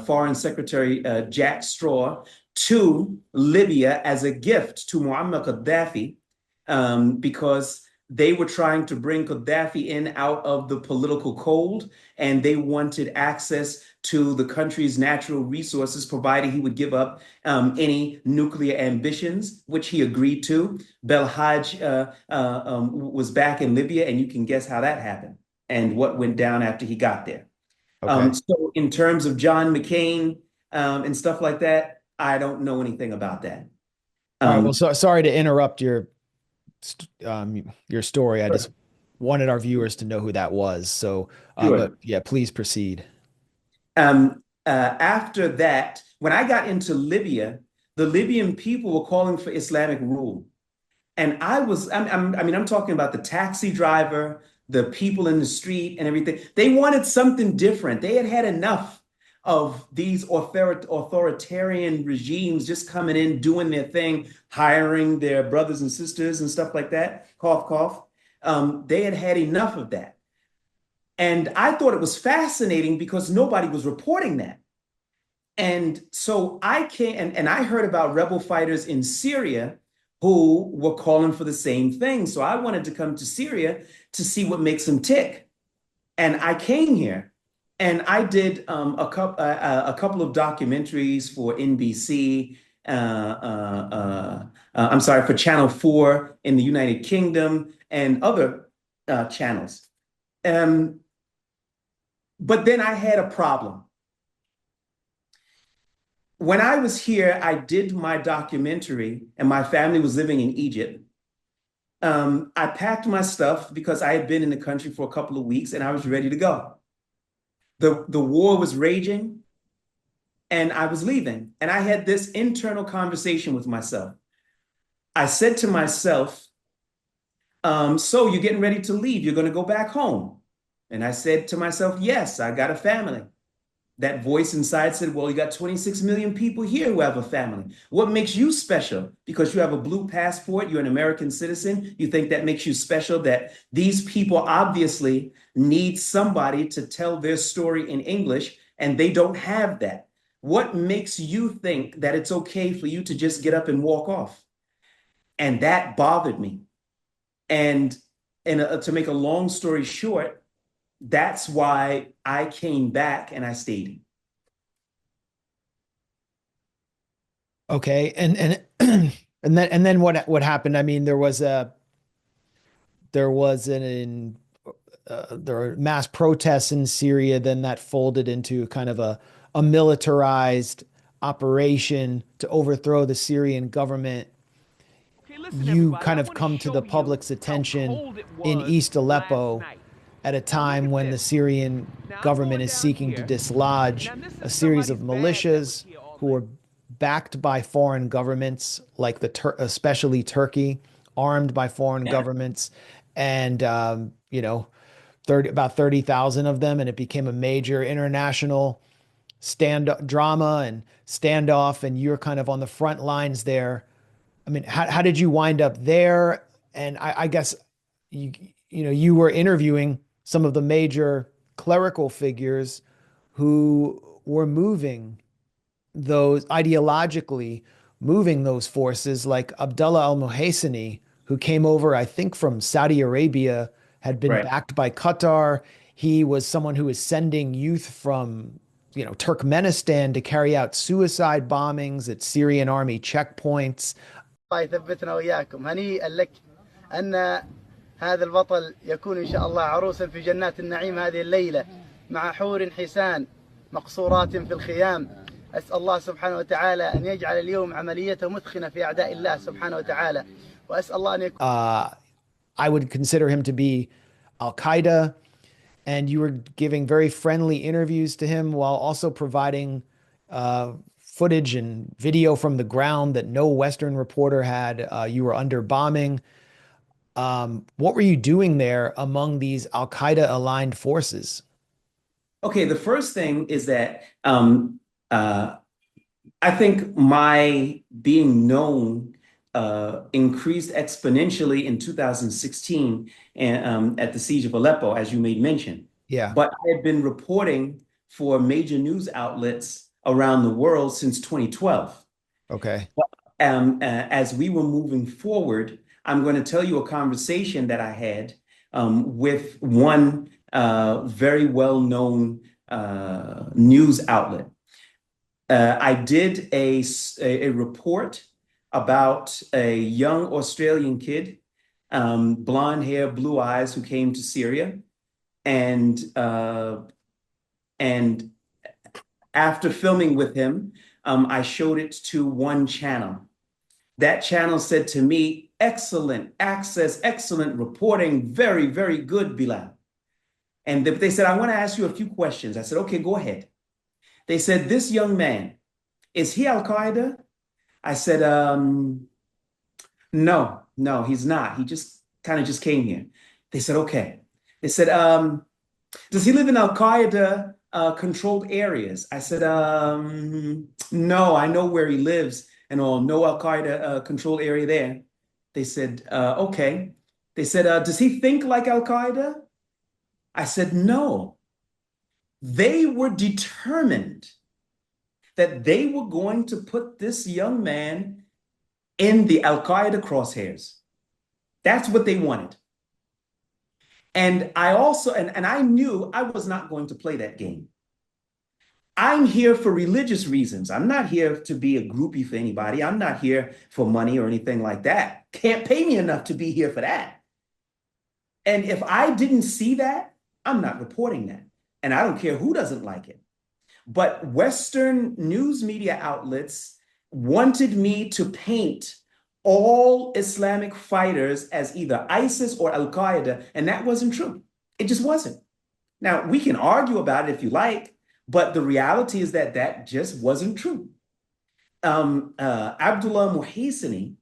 Foreign Secretary Jack Straw, to Libya as a gift to Muammar Gaddafi, because they were trying to bring Gaddafi in out of the political cold, and they wanted access to the country's natural resources, provided he would give up any nuclear ambitions, which he agreed to. Belhaj was back in Libya, and you can guess how that happened and what went down after he got there. Okay. So in terms of John McCain and stuff like that, I don't know anything about that. All right. Well, Um, sorry to interrupt your story. I just sure, wanted our viewers to know who that was. So, but sure. yeah, please proceed. After that, when I got into Libya, the Libyan people were calling for Islamic rule. And I'm talking about the taxi driver, the people in the street and everything. They wanted something different. They had had enough of these authoritarian regimes just coming in, doing their thing, hiring their brothers and sisters and stuff like that. Cough, cough. They had had enough of that. And I thought it was fascinating because nobody was reporting that. And so I came and I heard about rebel fighters in Syria who were calling for the same thing. So I wanted to come to Syria to see what makes them tick. And I came here and I did a couple of documentaries for NBC. I'm sorry, for Channel 4 in the United Kingdom and other channels. Um, but then I had a problem. when I was here, I did my documentary, and my family was living in Egypt. I packed my stuff because I had been in the country for a couple of weeks and I was ready to go. The war was raging and I was leaving. And I had this internal conversation with myself. I said to myself, so you're getting ready to leave. You're going to go back home. And I said to myself, yes, I got a family. That voice inside said, well, you got 26 million people here who have a family. What makes you special? Because you have a blue passport, you're an American citizen. You think that makes you special, that these people obviously need somebody to tell their story in English, and they don't have that. What makes you think that it's okay for you to just get up and walk off? And that bothered me. And, to make a long story short, that's why I came back and I stayed. Okay. And then what happened? I mean, there was an there were mass protests in Syria, then that folded into kind of a militarized operation to overthrow the Syrian government. Okay, listen, You everybody, kind I of want to come to the show you public's how attention cold it in was East last Aleppo night. at a Now look time at when the this. Syrian Now I'm government going is down seeking to here. dislodge Now this a is series of somebody's bag that was militias here all who night. are backed by foreign governments, like especially Turkey, armed by foreign Yeah. governments, and 30,000 of them, and it became a major international stand drama and standoff, and you're kind of on the front lines there. I mean, how did you wind up there? And I guess you you were interviewing some of the major clerical figures who were moving those ideologically moving those forces, like Abdullah al-Muhaisini, who came over, I think, from Saudi Arabia, had been Right. backed by Qatar. He was someone who was sending youth from, Turkmenistan to carry out suicide bombings at Syrian army checkpoints. الله يثبتنا وإياكم هنيئا لك أن هذا البطل يكون إن شاء الله عروسا في جنات النعيم هذه الليلة مع حور حسان مقصورات في الخيام. أسأل الله سبحانه وتعالى أن يجعل اليوم عمليته مثخنة في أعداء الله سبحانه وتعالى وأسأل الله أن يكون I would consider him to be Al Qaeda, and you were giving very friendly interviews to him while also providing footage and video from the ground that no Western reporter had. You were under bombing. What were you doing there among these Al Qaeda aligned forces? Okay, the first thing is that uh, I think my being known increased exponentially in 2016 and, at the siege of Aleppo, as you made mention. Yeah. But I had been reporting for major news outlets around the world since 2012. Okay. As we were moving forward, I'm going to tell you a conversation that I had with one very well-known news outlet. I did a report about a young Australian kid, blonde hair, blue eyes, who came to Syria, and after filming with him, I showed it to one channel. That channel said to me, excellent access, excellent reporting, very, very good, Bilal. And they said, I want to ask you a few questions. I said, okay, go ahead. They said, this young man, is he Al Qaeda? I said, no, he's not. He just kind of just came here. They said, okay. They said, does he live in Al Qaeda controlled areas? I said, no, I know where he lives and all. No Al Qaeda controlled area there. They said, okay. They said, does he think like Al Qaeda? I said, no. They were determined that they were going to put this young man in the Al Qaeda crosshairs. That's what they wanted. And I also, and I knew I was not going to play that game. I'm here for religious reasons. I'm not here to be a groupie for anybody. I'm not here for money or anything like that. Can't pay me enough to be here for that. And if I didn't see that, I'm not reporting that. And I don't care who doesn't like it. But Western news media outlets wanted me to paint all Islamic fighters as either ISIS or Al-Qaeda, and that wasn't true. It just wasn't. Now, we can argue about it if you like, but the reality is that that just wasn't true. Abdullah Muhaisini,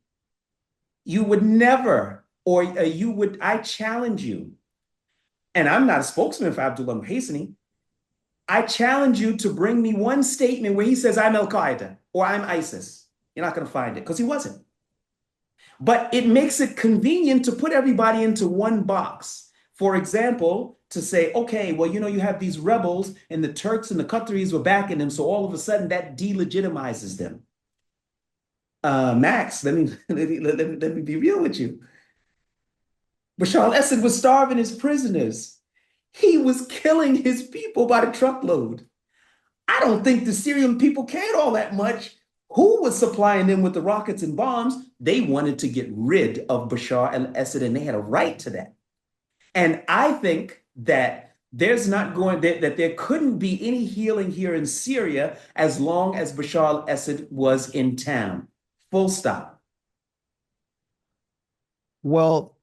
you would never, or I challenge you, and I'm not a spokesman for Abdullah Muhaisini, I challenge you to bring me one statement where he says, I'm Al-Qaeda or I'm ISIS. You're not going to find it because he wasn't. But it makes it convenient to put everybody into one box. For example, to say, okay, well, you have these rebels and the Turks and the Qataris were backing them. So all of a sudden that delegitimizes them. Max, let me be real with you. Bashar al-Assad was starving his prisoners. He was killing his people by the truckload. I don't think the Syrian people cared all that much who was supplying them with the rockets and bombs. They wanted to get rid of Bashar al-Assad, and they had a right to that. And I think that that there couldn't be any healing here in Syria as long as Bashar al-Assad was in town. Full stop. Well,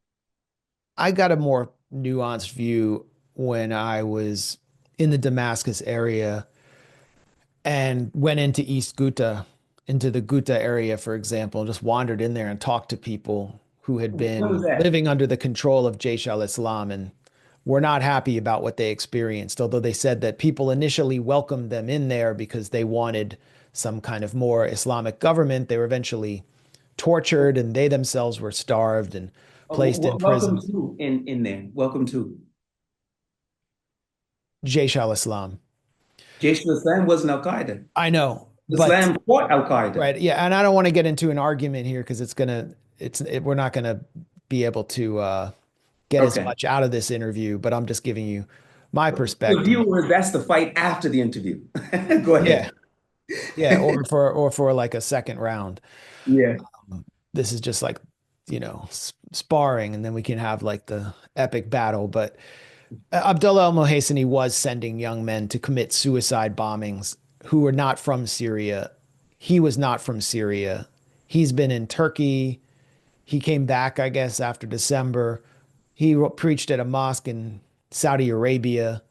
I got a more nuanced view when I was in the Damascus area and went into East Ghouta, into the Ghouta area, for example, and just wandered in there and talked to people who had been living under the control of Jaish al-Islam and were not happy about what they experienced, although they said that people initially welcomed them in there because they wanted some kind of more Islamic government. They were eventually tortured and they themselves were starved and placed in prison. Welcome to in there. Welcome to Jaish al-Islam. Jaish al-Islam wasn't Al-Qaeda. I know. Islam fought Al-Qaeda. Right. Yeah. And I don't want to get into an argument here because we're not going to be able to get as much out of this interview, but I'm just giving you my perspective. The viewers, that's the fight after the interview. Go ahead. Yeah. Or for like a second round. Yeah. This is just like, sparring, and then we can have like the epic battle. But Abdullah al-Muhaisini was sending young men to commit suicide bombings who were not from Syria. He was not from Syria. He's been in Turkey. He came back, I guess, after December. He preached at a mosque in Saudi Arabia.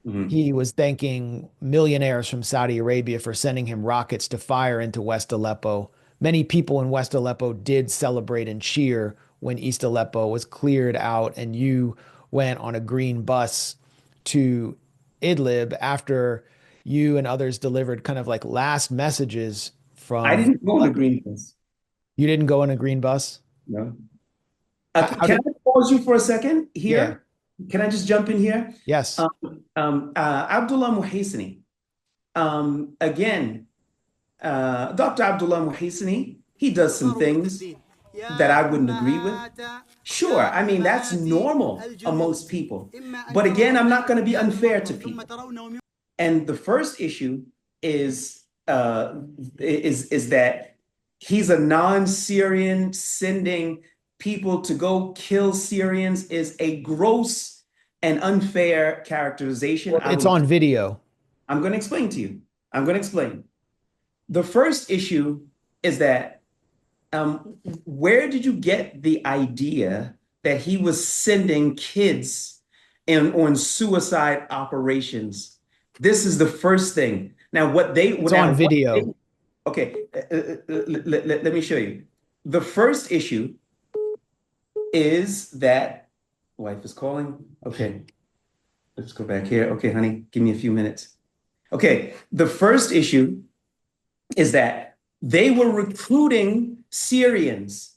Mm-hmm. He was thanking millionaires from Saudi Arabia for sending him rockets to fire into West Aleppo. Many people in West Aleppo did celebrate and cheer when East Aleppo was cleared out and you went on a green bus to Idlib after you and others delivered kind of like last messages from... I didn't go on a green bus. You didn't go on a green bus? No. Can I pause you for a second here? Yeah. Can I just jump in here? Yes. Abdullah Muhaisini. Again, Dr. Abdullah Muhaisini, he does some things that I wouldn't agree with. Sure, I mean, that's normal among most people. But again, I'm not going to be unfair to people. And the first issue is that he's a non-Syrian sending people to go kill Syrians is a gross and unfair characterization. Well, it's on video. I'm going to explain to you. I'm going to explain. The first issue is that where did you get the idea that he was sending kids on suicide operations? This is the first thing. Now, it's on video. Okay, let me show you. The first issue is that wife is calling. Okay, let's go back here. Okay, honey, give me a few minutes. Okay, the first issue is that they were recruiting Syrians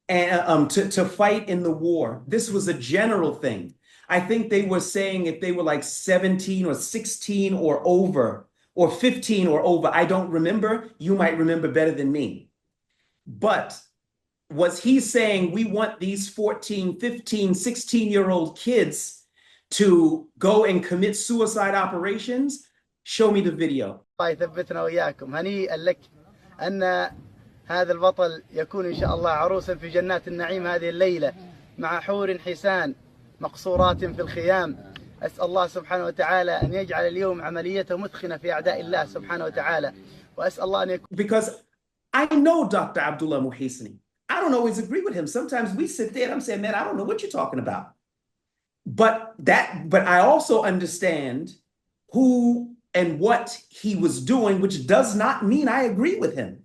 and to fight in the war. This was a general thing. I think they were saying if they were like 17 or 16 or over, or 15 or over, I don't remember. You might remember better than me. But was he saying we want these 14, 15, 16-year-old kids to go and commit suicide operations? Show me the video. الله يثبتنا وإياكم. هنيئا لك أن هذا البطل يكون إن شاء الله عروسا في جنات النعيم هذه الليلة مع حور حسان مقصورات في الخيام أسأل الله سبحانه وتعالى أن يجعل اليوم عمليته مثخنة في أعداء الله سبحانه وتعالى وأسأل الله أن يكون. Because I know Dr. Abdullah Muhasini. I don't always agree with him. Sometimes we sit there and I'm saying, man, I don't know what you're talking about. But I also understand who and what he was doing, which does not mean I agree with him.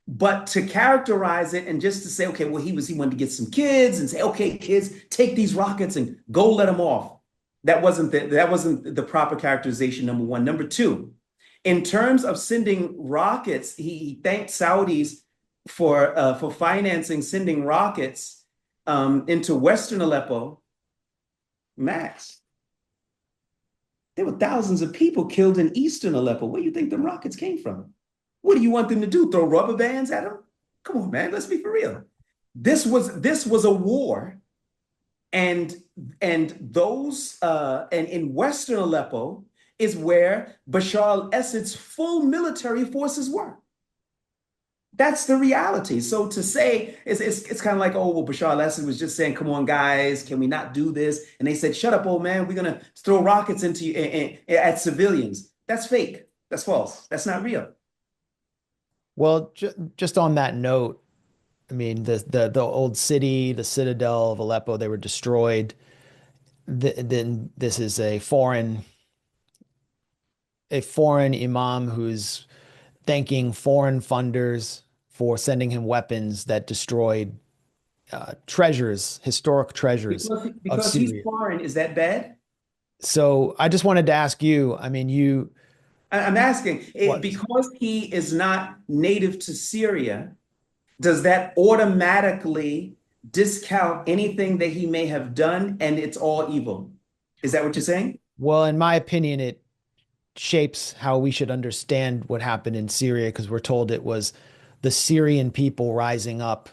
But to characterize it and just to say, okay, well, he wanted to get some kids and say, okay, kids, take these rockets and go let them off. That wasn't the proper characterization, number one. Number two, in terms of sending rockets, he thanked Saudis for financing sending rockets into Western Aleppo. Max, there were thousands of people killed in Eastern Aleppo. Where do you think the rockets came from? What do you want them to do? Throw rubber bands at them? Come on, man. Let's be for real. This was a war, and those and in Western Aleppo is where Bashar al-Assad's full military forces were. That's the reality. So to say it's kind of like, oh, well, Bashar al-Assad was just saying, come on, guys, can we not do this? And they said, shut up, old man. We're gonna throw rockets into you at civilians. That's fake. That's false. That's not real. Well, just on that note, I mean, the old city, the citadel of Aleppo, they were destroyed. Then this is a foreign imam who's thanking foreign funders for sending him weapons that destroyed treasures, historic treasures of Because he's Syria. foreign, is that bad? So I just wanted to ask you, I mean, I'm asking, what? because he is not native to Syria, does that automatically discount anything that he may have done and it's all evil? Is that what you're saying? Well, in my opinion, it shapes how we should understand what happened in Syria because we're told it was the Syrian people rising up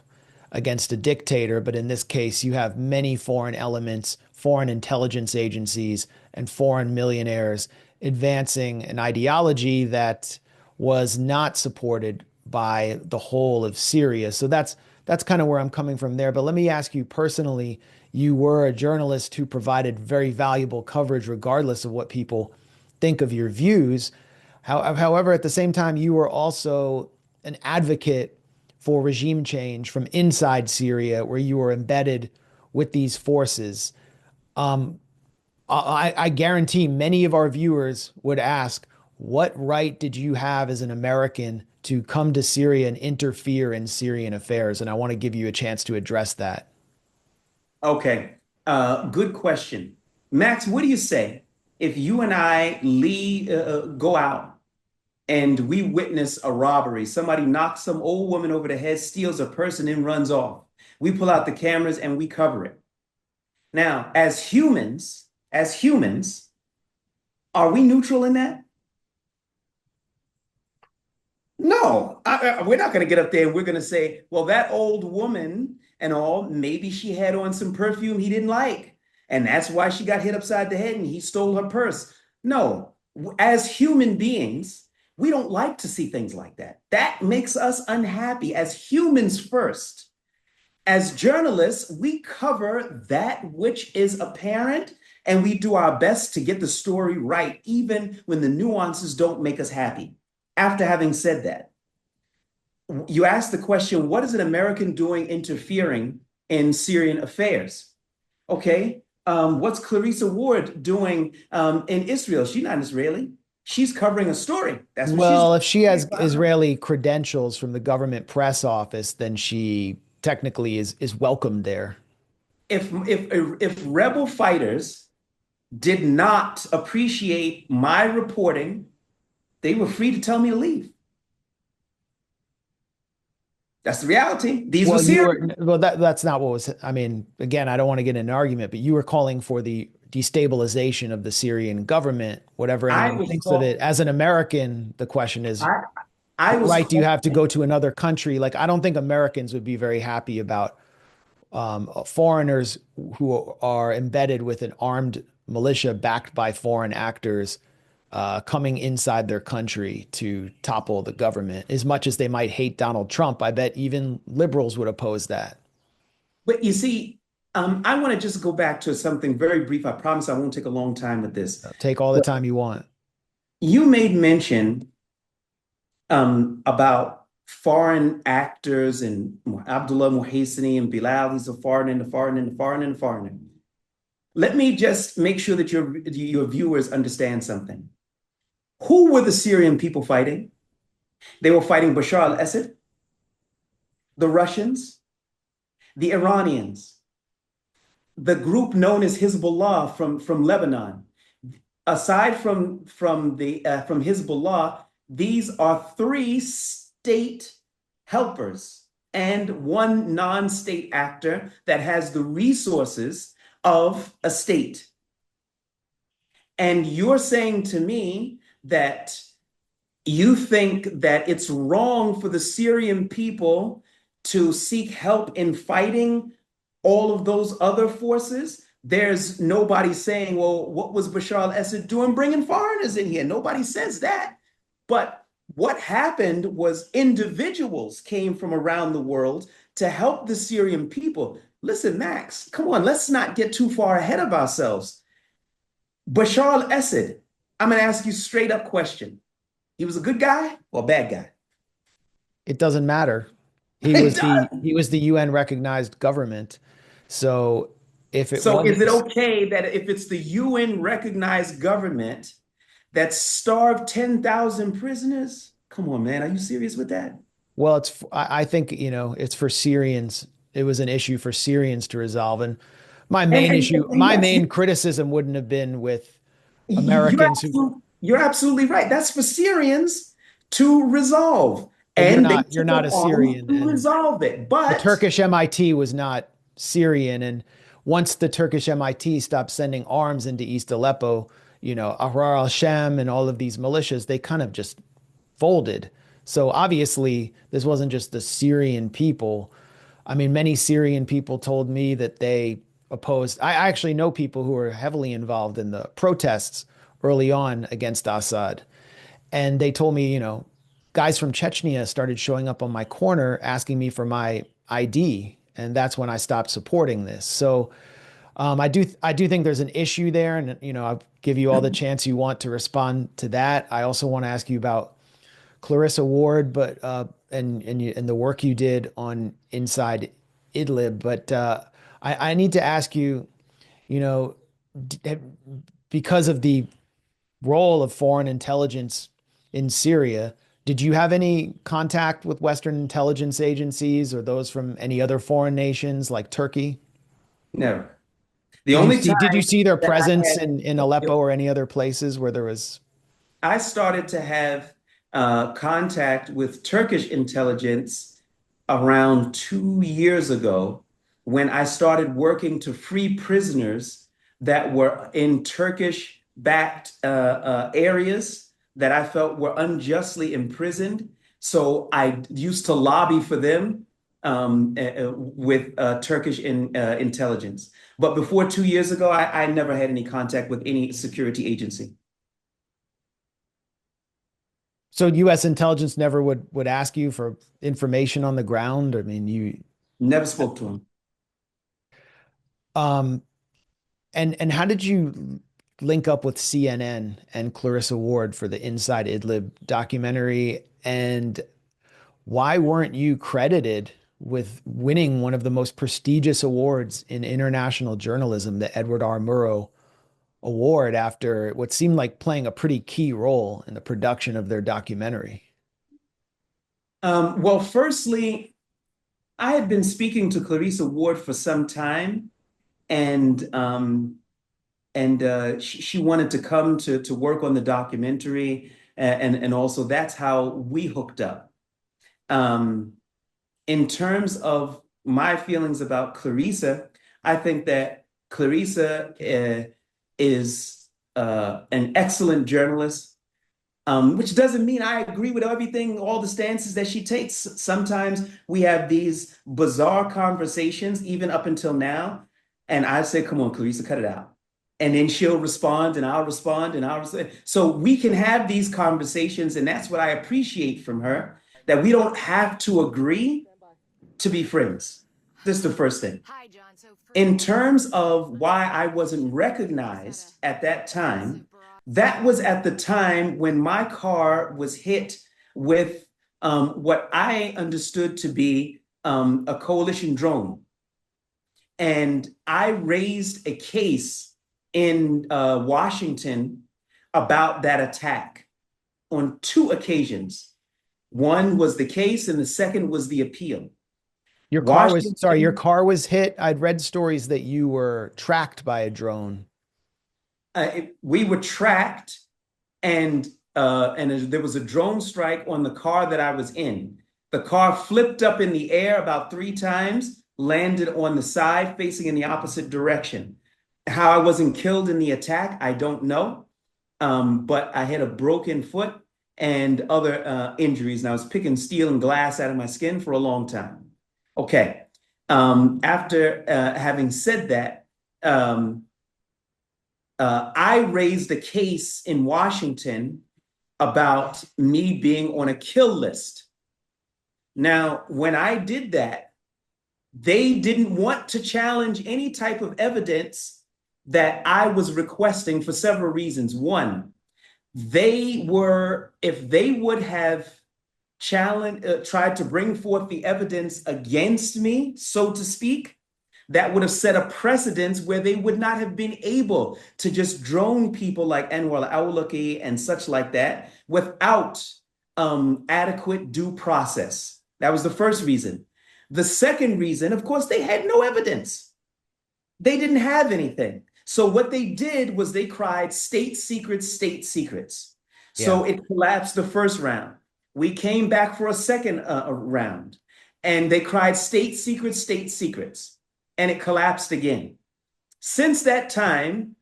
against a dictator. But in this case, you have many foreign elements, foreign intelligence agencies, and foreign millionaires advancing an ideology that was not supported by the whole of Syria. So that's kind of where I'm coming from there. But let me ask you personally, you were a journalist who provided very valuable coverage regardless of what people think of your views. However, at the same time, you were also an advocate for regime change from inside Syria, where you were embedded with these forces. Um, I guarantee many of our viewers would ask, what right did you have as an American to come to Syria and interfere in Syrian affairs? And I want to give you a chance to address that. Okay. Good question. Max, what do you say if you and I go out and we witness a robbery? Somebody knocks some old woman over the head, steals a purse, and then runs off. We pull out the cameras and we cover it. Now, as humans, are we neutral in that? No, we're not going to get up there and we're going to say, well, that old woman and all, maybe she had on some perfume he didn't like. And that's why she got hit upside the head and he stole her purse. No, as human beings, we don't like to see things like that. That makes us unhappy as humans first. As journalists, we cover that which is apparent and we do our best to get the story right, even when the nuances don't make us happy. After having said that, you asked the question, what is an American doing interfering in Syrian affairs? Okay, what's Clarissa Ward doing in Israel? She's not an Israeli. She's covering a story. That's what Well, she's if she has doing. Israeli credentials from the government press office, then she technically is welcome there. If rebel fighters did not appreciate my reporting, they were free to tell me to leave. That's the reality. These were Syrians. That's not what was, I mean, again, I don't want to get in an argument, but you were calling for the destabilization of the Syrian government, whatever I anyone was thinks of called. it. As an American, the question is, I I what was right do you called. have to go to another country? Like, I don't think Americans would be very happy about foreigners who are embedded with an armed militia backed by foreign actors coming inside their country to topple the government. As much as they might hate Donald Trump, I bet even liberals would oppose that. But you see, I want to just go back to something very brief. I promise I won't take a long time with this. Take all the But time you want. you made mention about foreign actors and Abdullah Muhaisini and Bilal. He's a foreigner and a foreigner and a foreigner and a foreigner. Let me just make sure that your viewers understand something. Who were the Syrian people fighting? They were fighting Bashar al-Assad, the Russians, the Iranians, the group known as Hezbollah from Lebanon. Aside from Hezbollah, these are three state helpers and one non-state actor that has the resources of a state. And you're saying to me that you think that it's wrong for the Syrian people to seek help in fighting all of those other forces? There's nobody saying, well, what was Bashar al-Assad doing bringing foreigners in here? Nobody says that. But what happened was individuals came from around the world to help the Syrian people. Listen, Max, come on, let's not get too far ahead of ourselves. Bashar al-Assad, I'm going to ask you a straight up question. He was a good guy or a bad guy? It doesn't matter. He was the UN recognized government. So if it So was, is it okay that if it's the UN recognized government that starved 10,000 prisoners? Come on, man. Are you serious with that? well, I think, it's for Syrians. It was an issue for Syrians to resolve. And my Yes, main criticism wouldn't have been with you're Americans who, you're absolutely right. That's for Syrians to resolve. but And they you're took not up a arms Syrian. to And resolve it. the But Turkish MIT was not Syrian. And once the Turkish MIT stopped sending arms into East Aleppo, Ahrar al-Sham and all of these militias, they kind of just folded. So obviously, this wasn't just the Syrian people. I mean, many Syrian people told me that they opposed. I actually know people who were heavily involved in the protests early on against Assad. And they told me, guys from Chechnya started showing up on my corner asking me for my ID. And that's when I stopped supporting this. So I do think there's an issue there. And, I'll give you all the chance you want to respond to that. I also want to ask you about Clarissa Ward, but and the work you did on Inside Idlib. But I need to ask you, you know, because of the role of foreign intelligence in Syria, did you have any contact with Western intelligence agencies or those from any other foreign nations like Turkey? no. The only time Did you see their that presence in Aleppo or any other places where there was? I started to have contact with Turkish intelligence around 2 years ago when I started working to free prisoners that were in Turkish-backed areas that I felt were unjustly imprisoned. So I used to lobby for them with Turkish intelligence. But before 2 years ago, I never had any contact with any security agency. So U.S. intelligence never would ask you for information on the ground. I mean, Never spoke to him. um, and how did you link up with CNN and Clarissa Ward for the Inside Idlib documentary? And why weren't you credited with winning one of the most prestigious awards in international journalism, the Edward R. Murrow Award, after what seemed like playing a pretty key role in the production of their documentary? Well, firstly, I had been speaking to Clarissa Ward for some time, and she wanted to come to work on the documentary, and also that's how we hooked up. Um, in terms of my feelings about Clarissa, I think that Clarissa is an excellent journalist, which doesn't mean I agree with everything, all the stances that she takes. Sometimes we have these bizarre conversations, even up until now, and I say, come on, Clarissa, cut it out. And then she'll respond, and I'll respond, and I'll respond. So we can have these conversations, and that's what I appreciate from her, that we don't have to agree to be friends. This is the first thing. Hi, John. So In terms of why I wasn't recognized at that time, that was at the time when my car was hit with what I understood to be a coalition drone. And I raised a case in Washington about that attack on two occasions. One was the case, and the second was the appeal. Your Washington, car was hit. I'd read stories that you were tracked by a drone. we were tracked, and there was a drone strike on the car that I was in. The car flipped up in the air about 3 times, landed on the side facing in the opposite direction. How I wasn't killed in the attack, I don't know. But I had a broken foot and other injuries, and I was picking steel and glass out of my skin for a long time. Okay. After having said that, I raised a case in Washington about me being on a kill list. Now, when I did that, they didn't want to challenge any type of evidence that I was requesting for several reasons. One, if they would have tried to bring forth the evidence against me, so to speak, that would have set a precedence where they would not have been able to just drone people like Anwar al-Awlaki and such like that without adequate due process. That was the first reason. The second reason, of course, they had no evidence. They didn't have anything. So what they did was they cried state secrets, state secrets. So it collapsed the first round. We came back for a second round, and they cried state secrets, state secrets, and it collapsed again. Since that time,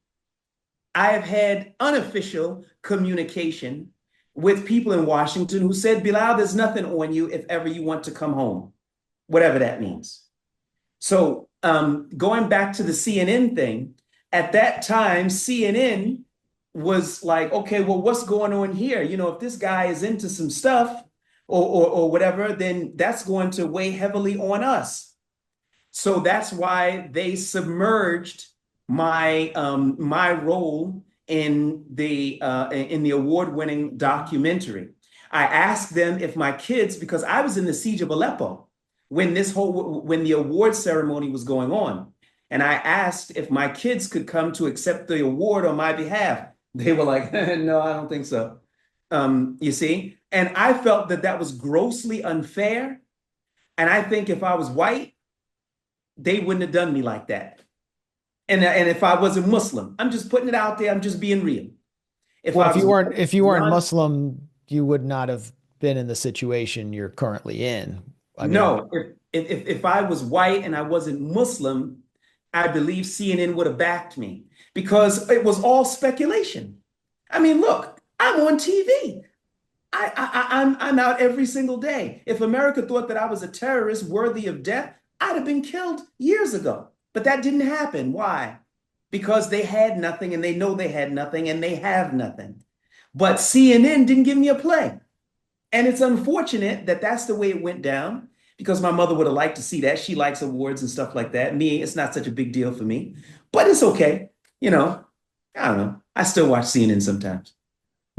I have had unofficial communication with people in Washington who said, Bilal, there's nothing on you if ever you want to come home, whatever that means. So going back to the CNN thing, at that time, CNN was like, okay, well, what's going on here? You know, if this guy is into some stuff or whatever, then that's going to weigh heavily on us. So that's why they submerged my my role in the award-winning documentary. I asked them if my kids, because I was in the siege of Aleppo when the award ceremony was going on. And I asked if my kids could come to accept the award on my behalf. They were like, no, I don't think so. You see? And I felt that that was grossly unfair. And I think if I was white, they wouldn't have done me like that. And if I wasn't Muslim, I'm just putting it out there. I'm just being real. If you weren't Muslim, you would not have been in the situation you're currently in. I mean, no, if I was white and I wasn't Muslim, I believe CNN would have backed me because it was all speculation. I mean, look, I'm on TV. I'm out every single day. If America thought that I was a terrorist worthy of death, I'd have been killed years ago. But that didn't happen. Why? Because they had nothing and they know they had nothing and they have nothing. But CNN didn't give me a play. And it's unfortunate that that's the way it went down because my mother would have liked to see that. She likes awards and stuff like that. Me, it's not such a big deal for me, but it's okay. You know, I don't know. I still watch CNN sometimes.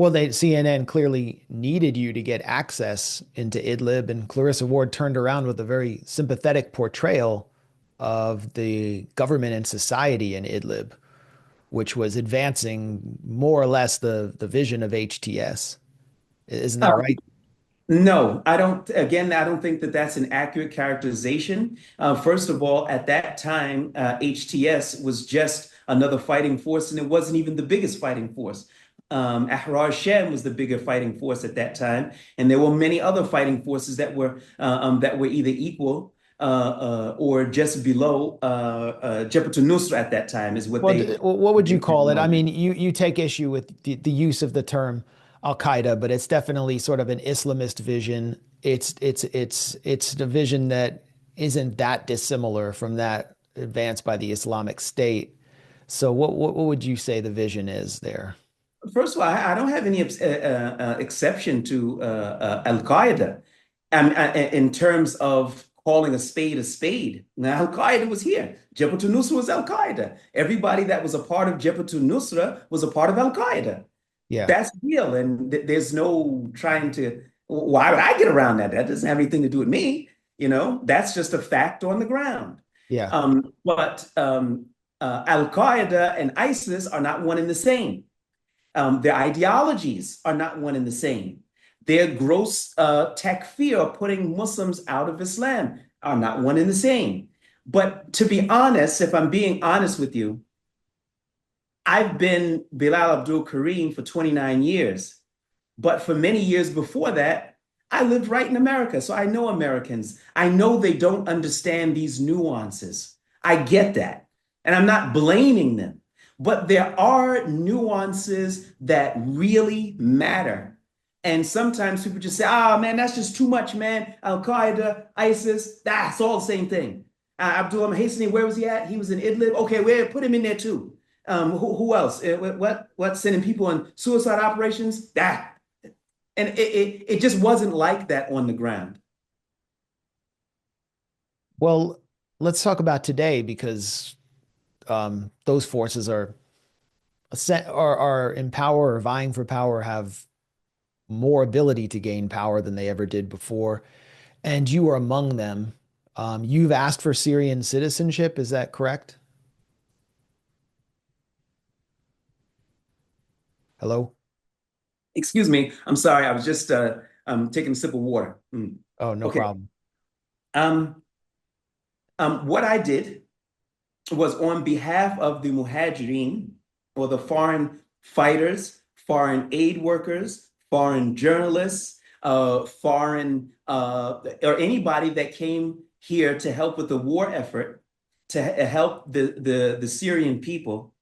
well, CNN clearly needed you to get access into Idlib, and Clarissa Ward turned around with a very sympathetic portrayal of the government and society in Idlib, which was advancing more or less the vision of HTS. Isn't that right? No, I don't. Again, I don't think that that's an accurate characterization. First of all, at that time, HTS was just another fighting force, and it wasn't even the biggest fighting force. Ahrar Shem was the bigger fighting force at that time, and there were many other fighting forces that were either equal or just below Jabhat al-Nusra at that time, is what they. What would you call it? I mean, you take issue with the use of the term Al-Qaeda, but it's definitely sort of an Islamist vision. It's a vision that isn't that dissimilar from that advanced by the Islamic State. So what would you say the vision is there? First of all, I don't have any exception to Al Qaeda in terms of calling a spade a spade. Now, Al-Qaeda was here. Jabhat al-Nusra was Al-Qaeda. Everybody that was a part of Jabhat al-Nusra was a part of Al-Qaeda. Yeah. That's real. And there's no trying to, why would I get around that? That doesn't have anything to do with me. That's just a fact on the ground. Yeah. But Al-Qaeda and ISIS are not one and the same. Their ideologies are not one and the same. Their gross takfir, putting Muslims out of Islam, are not one and the same. But to be honest, if I'm being honest with you, I've been Bilal Abdul Kareem for 29 years. But for many years before that, I lived right in America. So I know Americans. I know they don't understand these nuances. I get that. And I'm not blaming them. But there are nuances that really matter. And sometimes people just say, oh, man, that's just too much, man. Al-Qaeda, ISIS, that's all the same thing. Abdullah Mahesani, where was he at? He was in Idlib. Okay, put him in there too. Who else? What sending people on suicide operations? That. And it just wasn't like that on the ground. Well, let's talk about today because those forces are in power or vying for power, have more ability to gain power than they ever did before. And you are among them. You've asked for Syrian citizenship. Is that correct? Hello? Excuse me. I'm sorry. I was just taking a sip of water. Oh, no Okay. problem. What I did was on behalf of the muhajirin, or the foreign fighters, foreign aid workers, foreign journalists, or anybody that came here to help with the war effort, to help the Syrian people,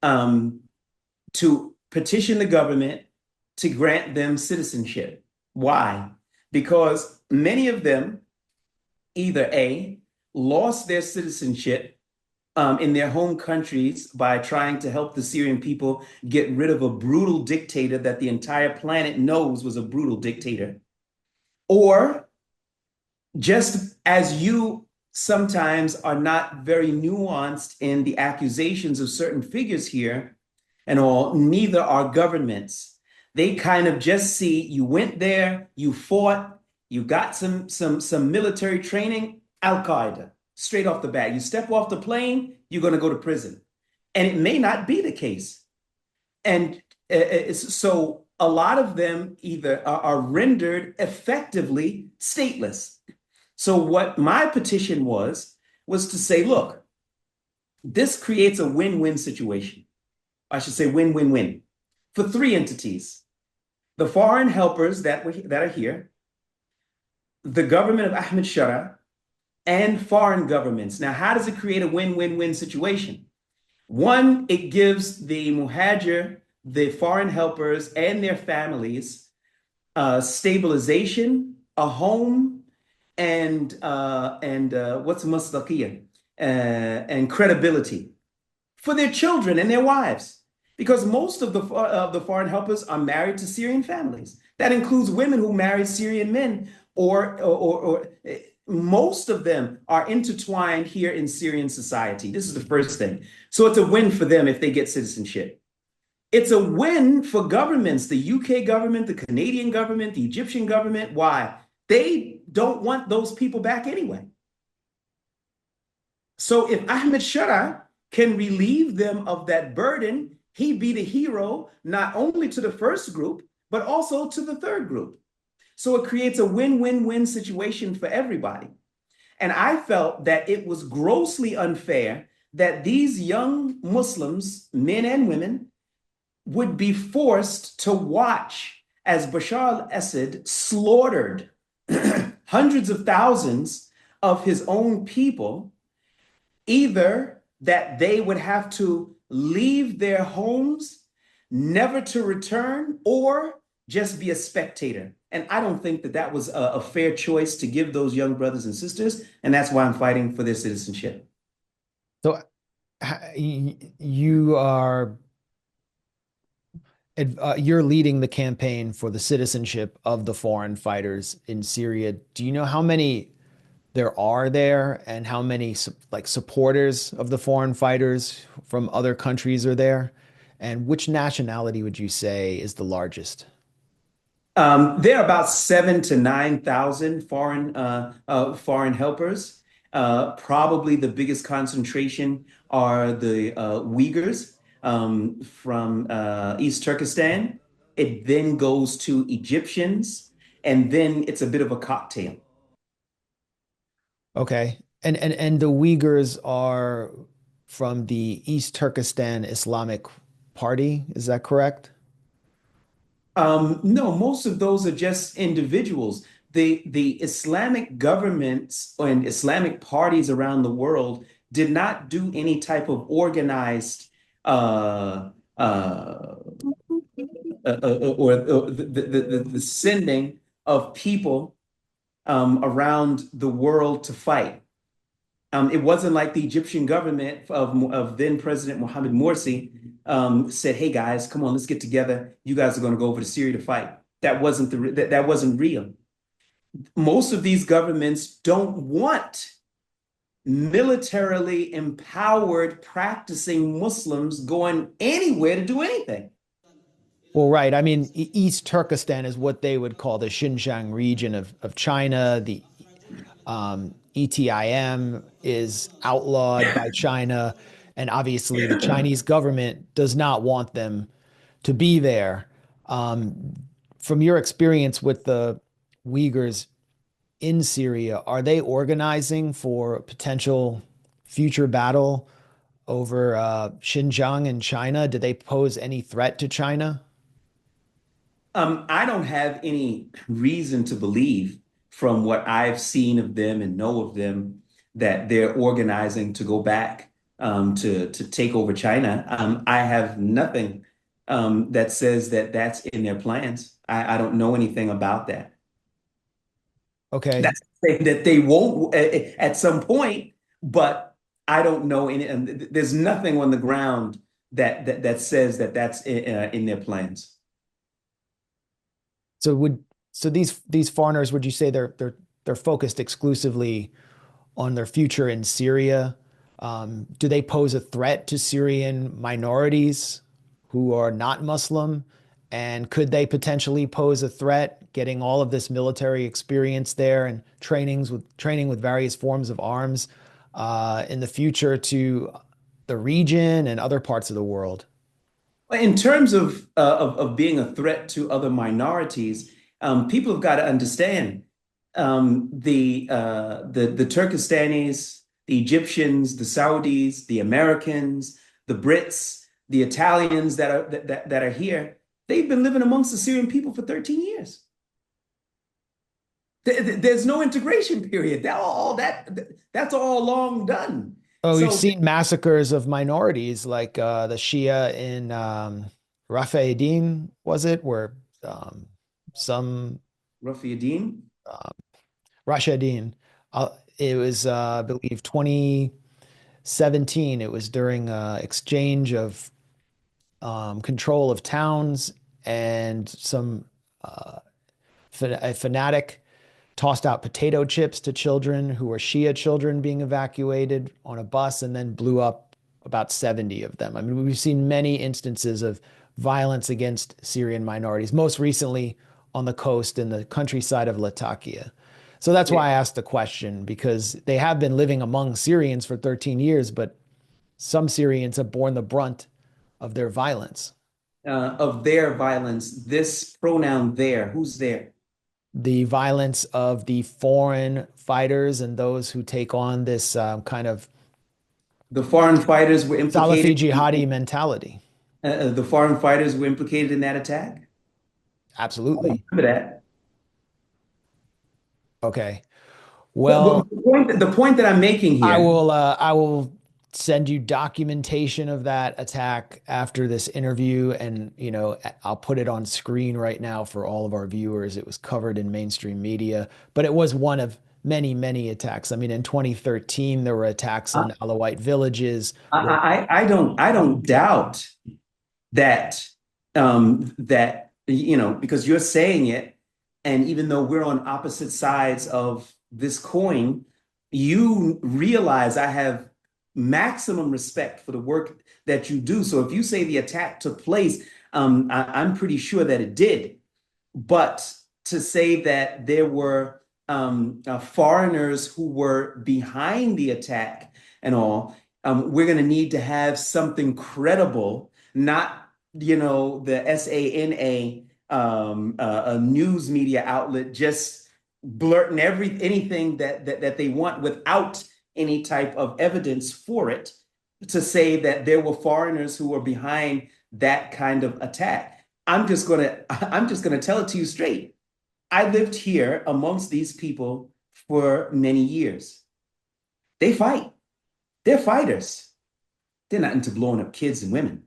to petition the government to grant them citizenship. Why? Because many of them either A, lost their citizenship in their home countries by trying to help the Syrian people get rid of a brutal dictator that the entire planet knows was a brutal dictator. Or just as you sometimes are not very nuanced in the accusations of certain figures here and all, neither are governments. They kind of just see you went there, you fought, you got some military training, Al-Qaeda, straight off the bat. You step off the plane, you're going to go to prison. And it may not be the case. And so a lot of them either are rendered effectively stateless. So what my petition was to say, look, this creates a win-win situation. I should say win-win-win for three entities. The foreign helpers that are here, the government of Ahmad Sharaa, and foreign governments. Now, how does it create a win-win-win situation? One, it gives the muhajir, the foreign helpers, and their families stabilization, a home, and what's masdaqiyah, and credibility for their children and their wives. Because most of the foreign helpers are married to Syrian families. That includes women who married Syrian men, or most of them are intertwined here in Syrian society. This is the first thing. So it's a win for them if they get citizenship. It's a win for governments, the UK government, the Canadian government, the Egyptian government. Why? They don't want those people back anyway. So if Ahmad Sharaa can relieve them of that burden, he'd be the hero, not only to the first group, but also to the third group. So it creates a win-win-win situation for everybody. And I felt that it was grossly unfair that these young Muslims, men and women, would be forced to watch as Bashar al-Assad slaughtered hundreds of thousands of his own people, either that they would have to leave their homes, never to return, or just be a spectator. And I don't think that that was a fair choice to give those young brothers and sisters. And that's why I'm fighting for their citizenship. So you are you're leading the campaign for the citizenship of the foreign fighters in Syria. Do you know how many there are there, and how many like supporters of the foreign fighters from other countries are there? And which nationality would you say is the largest? There are about 7 to 9,000 foreign helpers. Probably the biggest concentration are the Uyghurs from East Turkestan. It then goes to Egyptians, and then it's a bit of a cocktail. Okay. And the Uyghurs are from the East Turkestan Islamic Party, is that correct? No, most of those are just individuals. The Islamic governments and Islamic parties around the world did not do any type of organized or the sending of people around the world to fight. It wasn't like the Egyptian government of then President Mohammed Morsi said, "Hey guys, come on, let's get together. You guys are going to go over to Syria to fight." That wasn't real. Most of these governments don't want militarily empowered practicing Muslims going anywhere to do anything. Well, right. I mean, East Turkestan is what they would call the Xinjiang region of China. The ETIM is outlawed by China. And obviously, the Chinese government does not want them to be there. From your experience with the Uyghurs in Syria, are they organizing for potential future battle over Xinjiang and China? Do they pose any threat to China? I don't have any reason to believe from what I've seen of them and know of them that they're organizing to go back to take over China. I have nothing that says that that's in their plans. I don't know anything about that. Okay. That's saying that they won't at some point, but I don't know any. And there's nothing on the ground that says that that's in their plans. So these foreigners, would you say they're focused exclusively on their future in Syria? Do they pose a threat to Syrian minorities who are not Muslim? And could they potentially pose a threat, getting all of this military experience there and training with various forms of arms in the future to the region and other parts of the world? In terms of being a threat to other minorities, people have got to understand the Turkestanis, the Egyptians, the Saudis, the Americans, the Brits, the Italians that are here. They've been living amongst the Syrian people for 13 years. There's no integration period. That's all long done. Oh, you've So seen massacres of minorities like the Shia in Rafi'adin, was it? Where some Rafiadin. uh, Rashidin, it was, I believe, 2017. It was during exchange of control of towns, and a fanatic tossed out potato chips to children who were Shia children being evacuated on a bus and then blew up about 70 of them. I mean, we've seen many instances of violence against Syrian minorities, most recently on the coast in the countryside of Latakia. So that's why I asked the question, because they have been living among Syrians for 13 years, but some Syrians have borne the brunt of their violence. Of their violence, this pronoun there, who's there? The violence of the foreign fighters and those who take on this kind of The foreign fighters were Salafi implicated. jihadi mentality. The foreign fighters were implicated in that attack. I Absolutely. remember that. Okay. But Well, the point that I'm making here. I will send you documentation of that attack after this interview, and I'll put it on screen right now for all of our viewers. It was covered in mainstream media, but it was one of many, many attacks. I mean, in 2013 there were attacks on Alawite villages. I don't doubt that because you're saying it, and even though we're on opposite sides of this coin, you realize I have maximum respect for the work that you do. So if you say the attack took place, I'm pretty sure that it did. But to say that there were foreigners who were behind the attack and all, we're going to need to have something credible, not, the SANA, a news media outlet just blurting anything that they want without any type of evidence for it, to say that there were foreigners who were behind that kind of attack. I'm just gonna tell it to you straight. I lived here amongst these people for many years. They fight. They're fighters. They're not into blowing up kids and women.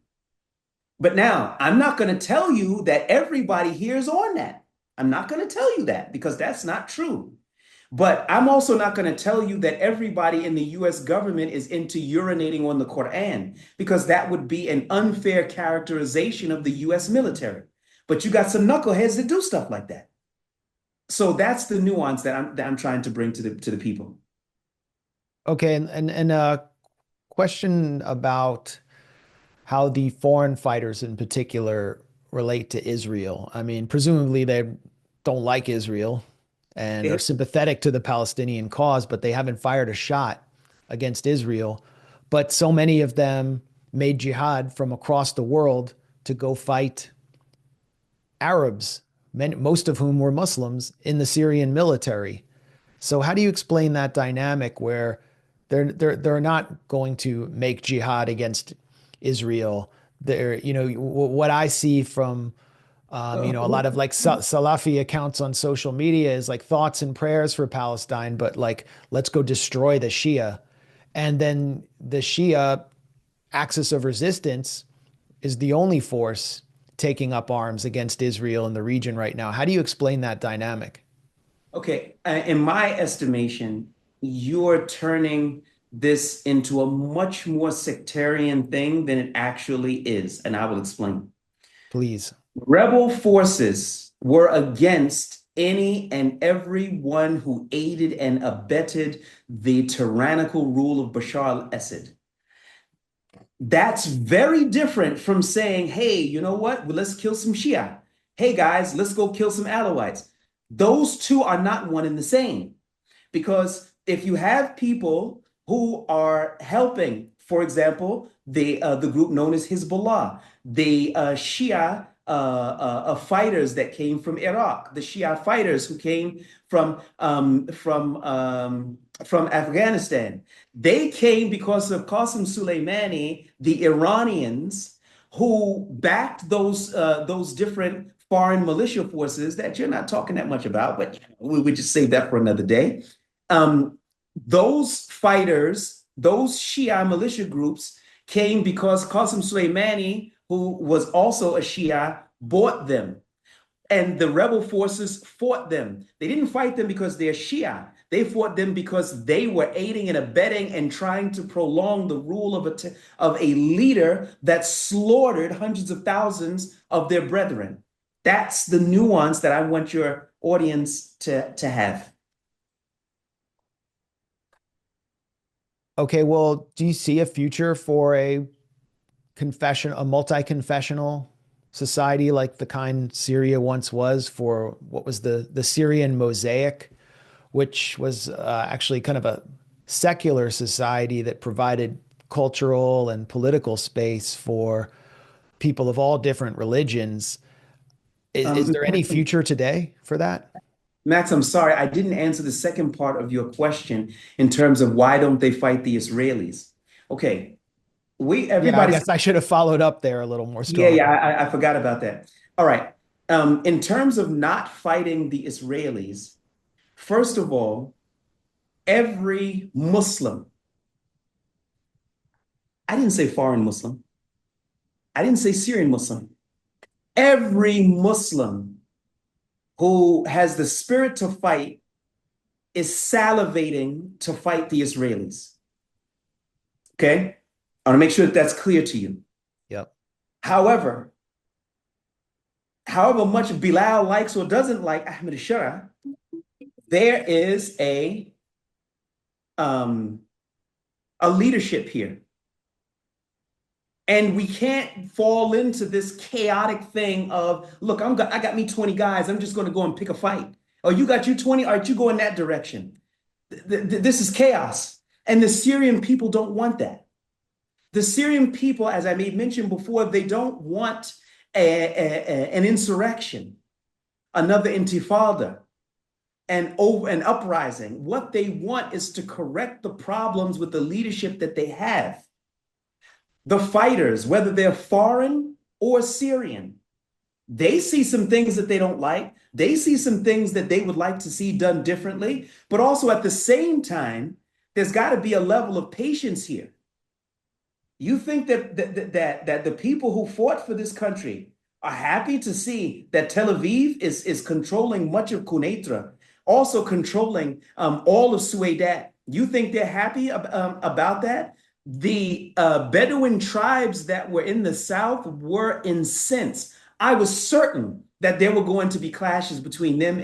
But now, I'm not going to tell you that everybody here is on that. I'm not going to tell you that, because that's not true. But I'm also not going to tell you that everybody in the US government is into urinating on the Quran, because that would be an unfair characterization of the US military. But you got some knuckleheads that do stuff like that. So that's the nuance that I'm trying to bring to the people. Okay, and a question about how the foreign fighters in particular relate to Israel. I mean, presumably they don't like Israel and are sympathetic to the Palestinian cause, but they haven't fired a shot against Israel. But so many of them made jihad from across the world to go fight Arabs, most of whom were Muslims, in the Syrian military. So how do you explain that dynamic where they're not going to make jihad against Israel? What I see from a lot of like Salafi accounts on social media is like thoughts and prayers for Palestine, but like, let's go destroy the Shia. And then the Shia axis of resistance is the only force taking up arms against Israel in the region right now. How do you explain that dynamic? Okay, in my estimation, you're turning this into a much more sectarian thing than it actually is, and I will explain. Please. Rebel forces were against any and everyone who aided and abetted the tyrannical rule of Bashar al-Assad. That's very different from saying, hey, you know what? Well, let's kill some Shia. Hey, guys, let's go kill some Alawites. Those two are not one and the same. Because if you have people who are helping, for example, the group known as Hezbollah, the Shia fighters that came from Iraq, the Shia fighters who came from Afghanistan, they came because of Qasem Soleimani, the Iranians who backed those different foreign militia forces that you're not talking that much about, but we just save that for another day. Those fighters, those Shia militia groups came because Qasem Soleimani, who was also a Shia, bought them. And the rebel forces fought them. They didn't fight them because they're Shia. They fought them because they were aiding and abetting and trying to prolong the rule of a leader that slaughtered hundreds of thousands of their brethren. That's the nuance that I want your audience to have. Okay, well, do you see a future for a multi-confessional society like the kind Syria once was, for what was the Syrian mosaic, which was actually kind of a secular society that provided cultural and political space for people of all different religions? Is there any future today for that? Max, I'm sorry, I didn't answer the second part of your question in terms of why don't they fight the Israelis? Okay, I guess I should have followed up there a little more strongly. Yeah, I forgot about that. All right. In terms of not fighting the Israelis, first of all, every Muslim, I didn't say foreign Muslim, I didn't say Syrian Muslim, every Muslim who has the spirit to fight is salivating to fight the Israelis. Okay? I want to make sure that that's clear to you. Yep. However much Bilal likes or doesn't like Ahmad Al-Sharaa, there is a a leadership here. And we can't fall into this chaotic thing of, look, I got me 20 guys. I'm just going to go and pick a fight. Oh, you got you 20. All right, you go in that direction. This is chaos. And the Syrian people don't want that. The Syrian people, as I made mention before, they don't want an insurrection, another intifada, an uprising. What they want is to correct the problems with the leadership that they have. The fighters, whether they're foreign or Syrian, they see some things that they don't like. They see some things that they would like to see done differently. But also at the same time, there's got to be a level of patience here. You think that the people who fought for this country are happy to see that Tel Aviv is controlling much of Quneitra, also controlling all of Suedat. You think they're happy about that? The Bedouin tribes that were in the south were incensed. I was certain that there were going to be clashes between them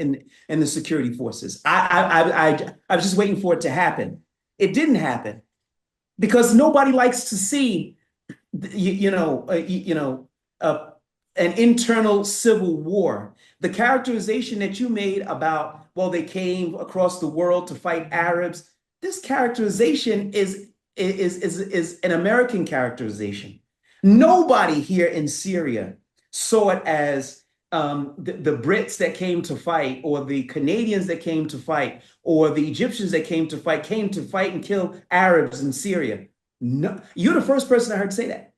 and the security forces. I was just waiting for it to happen. It didn't happen because nobody likes to see, an internal civil war. The characterization that you made about, well, they came across the world to fight Arabs. This characterization is an American characterization. Nobody here in Syria saw it as the Brits that came to fight, or the Canadians that came to fight, or the Egyptians that came to fight and kill Arabs in Syria. No, you're the first person I heard say that.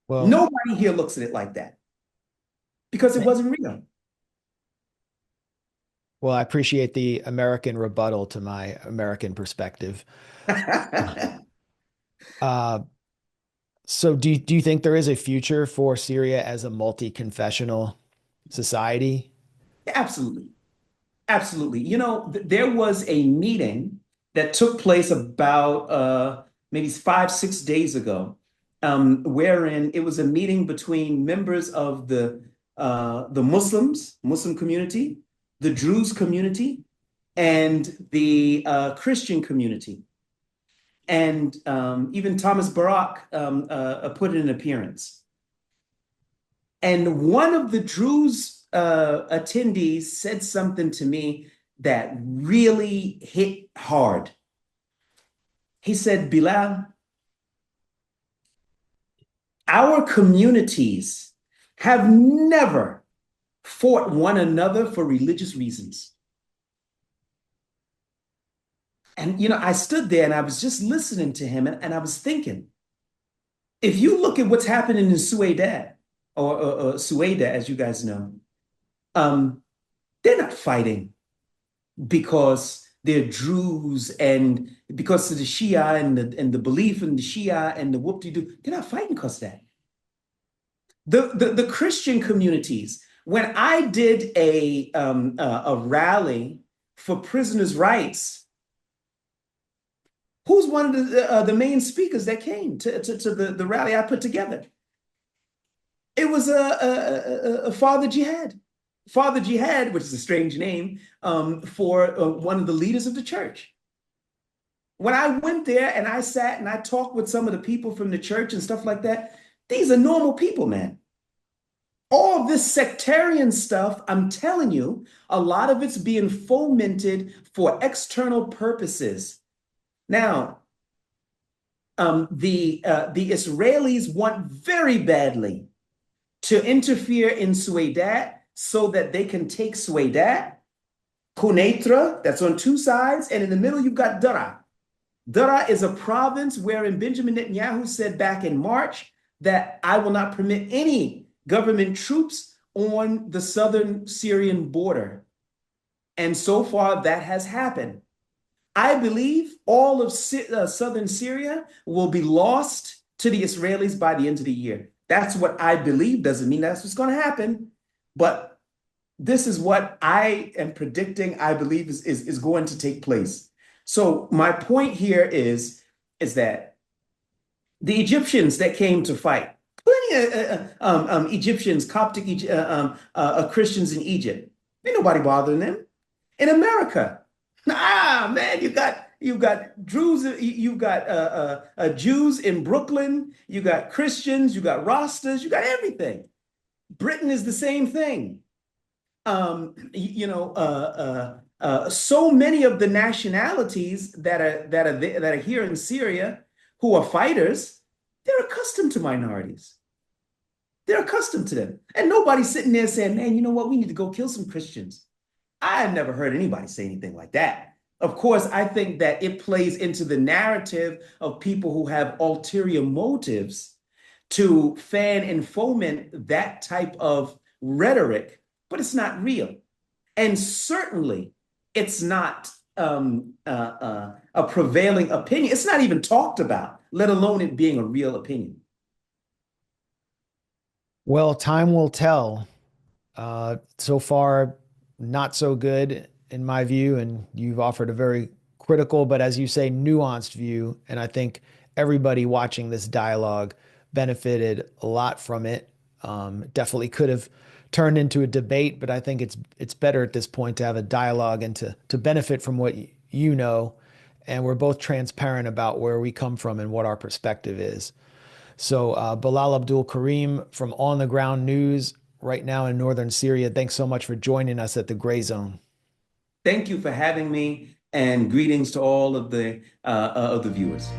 Well, nobody here looks at it like that because it wasn't real. Well, I appreciate the American rebuttal to my American perspective. So do you think there is a future for Syria as a multi-confessional society? Absolutely. Absolutely. There was a meeting that took place about maybe 5-6 days ago, wherein it was a meeting between members of the Muslim community, the Druze community, and the Christian community. And even Thomas Barak put in an appearance. And one of the Druze attendees said something to me that really hit hard. He said, Bilal, our communities have never fought one another for religious reasons. And, I stood there and I was just listening to him and I was thinking, if you look at what's happening in Suedat, or Sueda, as you guys know, they're not fighting because they're Druze and because of the Shia and the belief in the Shia and the whoop-de-doo. They're not fighting because of that. The Christian communities, when I did a rally for prisoners' rights, who's one of the main speakers that came to the rally I put together? It was a Father Jihad. Father Jihad, which is a strange name for one of the leaders of the church. When I went there and I sat and I talked with some of the people from the church and stuff like that, these are normal people, man. All of this sectarian stuff, I'm telling you, a lot of it's being fomented for external purposes. Now, the Israelis want very badly to interfere in Suedat so that they can take Suedat, Quneitra, that's on two sides, and in the middle you've got Dara. Dara is a province wherein Benjamin Netanyahu said back in March that I will not permit any government troops on the southern Syrian border. And so far that has happened. I believe all of southern Syria will be lost to the Israelis by the end of the year. That's what I believe. Doesn't mean that's what's going to happen. But this is what I am predicting, I believe is going to take place. So my point here is that the Egyptians that came to fight, plenty of Egyptians, Coptic Christians in Egypt, ain't nobody bothering them. In America, man, you got You've got Jews in Brooklyn. You got Christians. You got Rastas. You got everything. Britain is the same thing. So many of the nationalities that are here in Syria who are fighters, they're accustomed to minorities. They're accustomed to them. And nobody's sitting there saying, man, you know what? We need to go kill some Christians. I have never heard anybody say anything like that. Of course, I think that it plays into the narrative of people who have ulterior motives to fan and foment that type of rhetoric, but it's not real. And certainly, it's not a prevailing opinion. It's not even talked about, let alone it being a real opinion. Well, time will tell. So far, not so good in my view, and you've offered a very critical, but as you say, nuanced view. And I think everybody watching this dialogue benefited a lot from it. Definitely could have turned into a debate, but I think it's better at this point to have a dialogue and to benefit from what you know. And we're both transparent about where we come from and what our perspective is. So, Bilal Abdul Kareem from On the Ground News right now in northern Syria, thanks so much for joining us at the Grayzone. Thank you for having me, and greetings to all of the viewers.